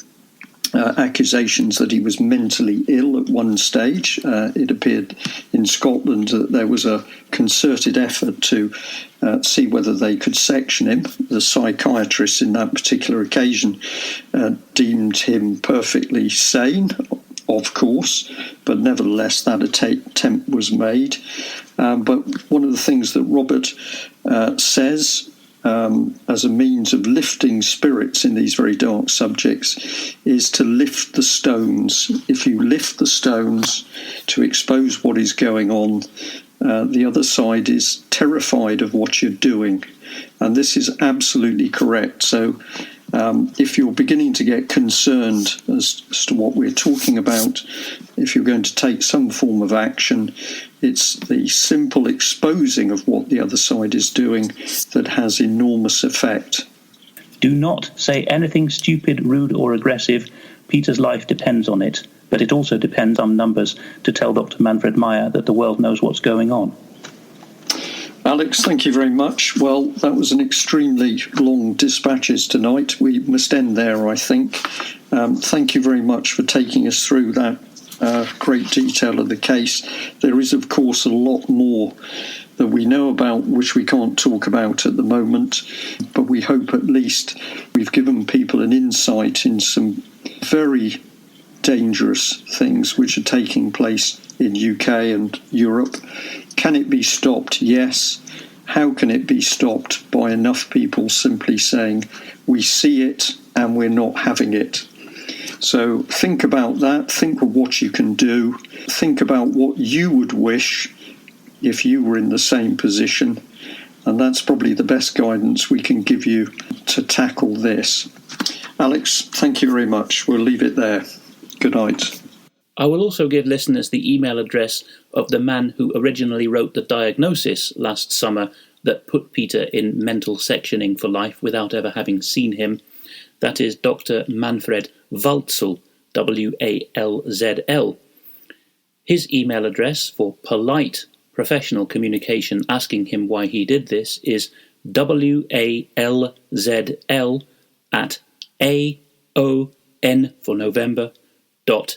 accusations that he was mentally ill at one stage. It appeared in Scotland that there was a concerted effort to see whether they could section him. The psychiatrist in that particular occasion deemed him perfectly sane, of course, but nevertheless that attempt was made. But one of the things that Robert says as a means of lifting spirits in these very dark subjects is to lift the stones. If you lift the stones to expose what is going on, the other side is terrified of what you're doing. And this is absolutely correct. So if you're beginning to get concerned as to what we're talking about, if you're going to take some form of action, it's the simple exposing of what the other side is doing that has enormous effect. Do not say anything stupid, rude or aggressive. Peter's life depends on it, but it also depends on numbers to tell Dr. Manfred Meyer that the world knows what's going on. Alex, thank you very much. Well, that was an extremely long dispatches tonight. We must end there, I think. Thank you very much for taking us through that great detail of the case. There is, of course, a lot more that we know about which we can't talk about at the moment, but we hope at least we've given people an insight in some very dangerous things which are taking place in UK and Europe. Can it be stopped? Yes. How can it be stopped? By enough people simply saying, we see it and we're not having it. So think about that. Think of what you can do. Think about what you would wish if you were in the same position. And that's probably the best guidance we can give you to tackle this. Alex, thank you very much. We'll leave it there. Good night. I will also give listeners the email address of the man who originally wrote the diagnosis last summer that put Peter in mental sectioning for life without ever having seen him. That is Dr. Manfred Walzl, Walzl. His email address for polite professional communication asking him why he did this is walzl@aon for November .at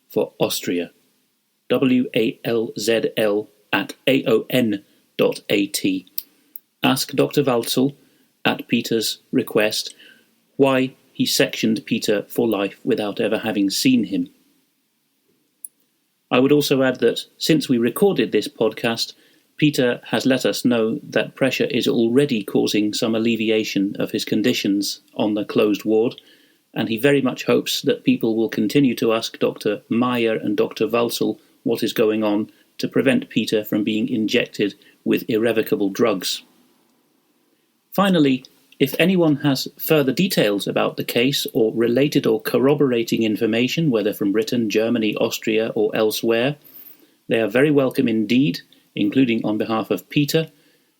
for Austria. walzl@aon.at. Ask Dr. Walzl, at Peter's request, why he sectioned Peter for life without ever having seen him. I would also add that since we recorded this podcast, Peter has let us know that pressure is already causing some alleviation of his conditions on the closed ward, and he very much hopes that people will continue to ask Dr. Meyer and Dr. Walzl what is going on to prevent Peter from being injected with irrevocable drugs. Finally, if anyone has further details about the case or related or corroborating information, whether from Britain, Germany, Austria or elsewhere, they are very welcome indeed, including on behalf of Peter,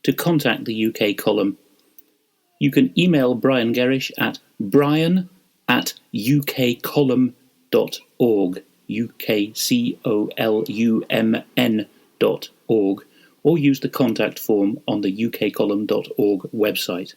to contact the UK column. You can email Brian Gerrish at brian@ukcolumn.org, ukcolumn.org, or use the contact form on the ukcolumn.org website.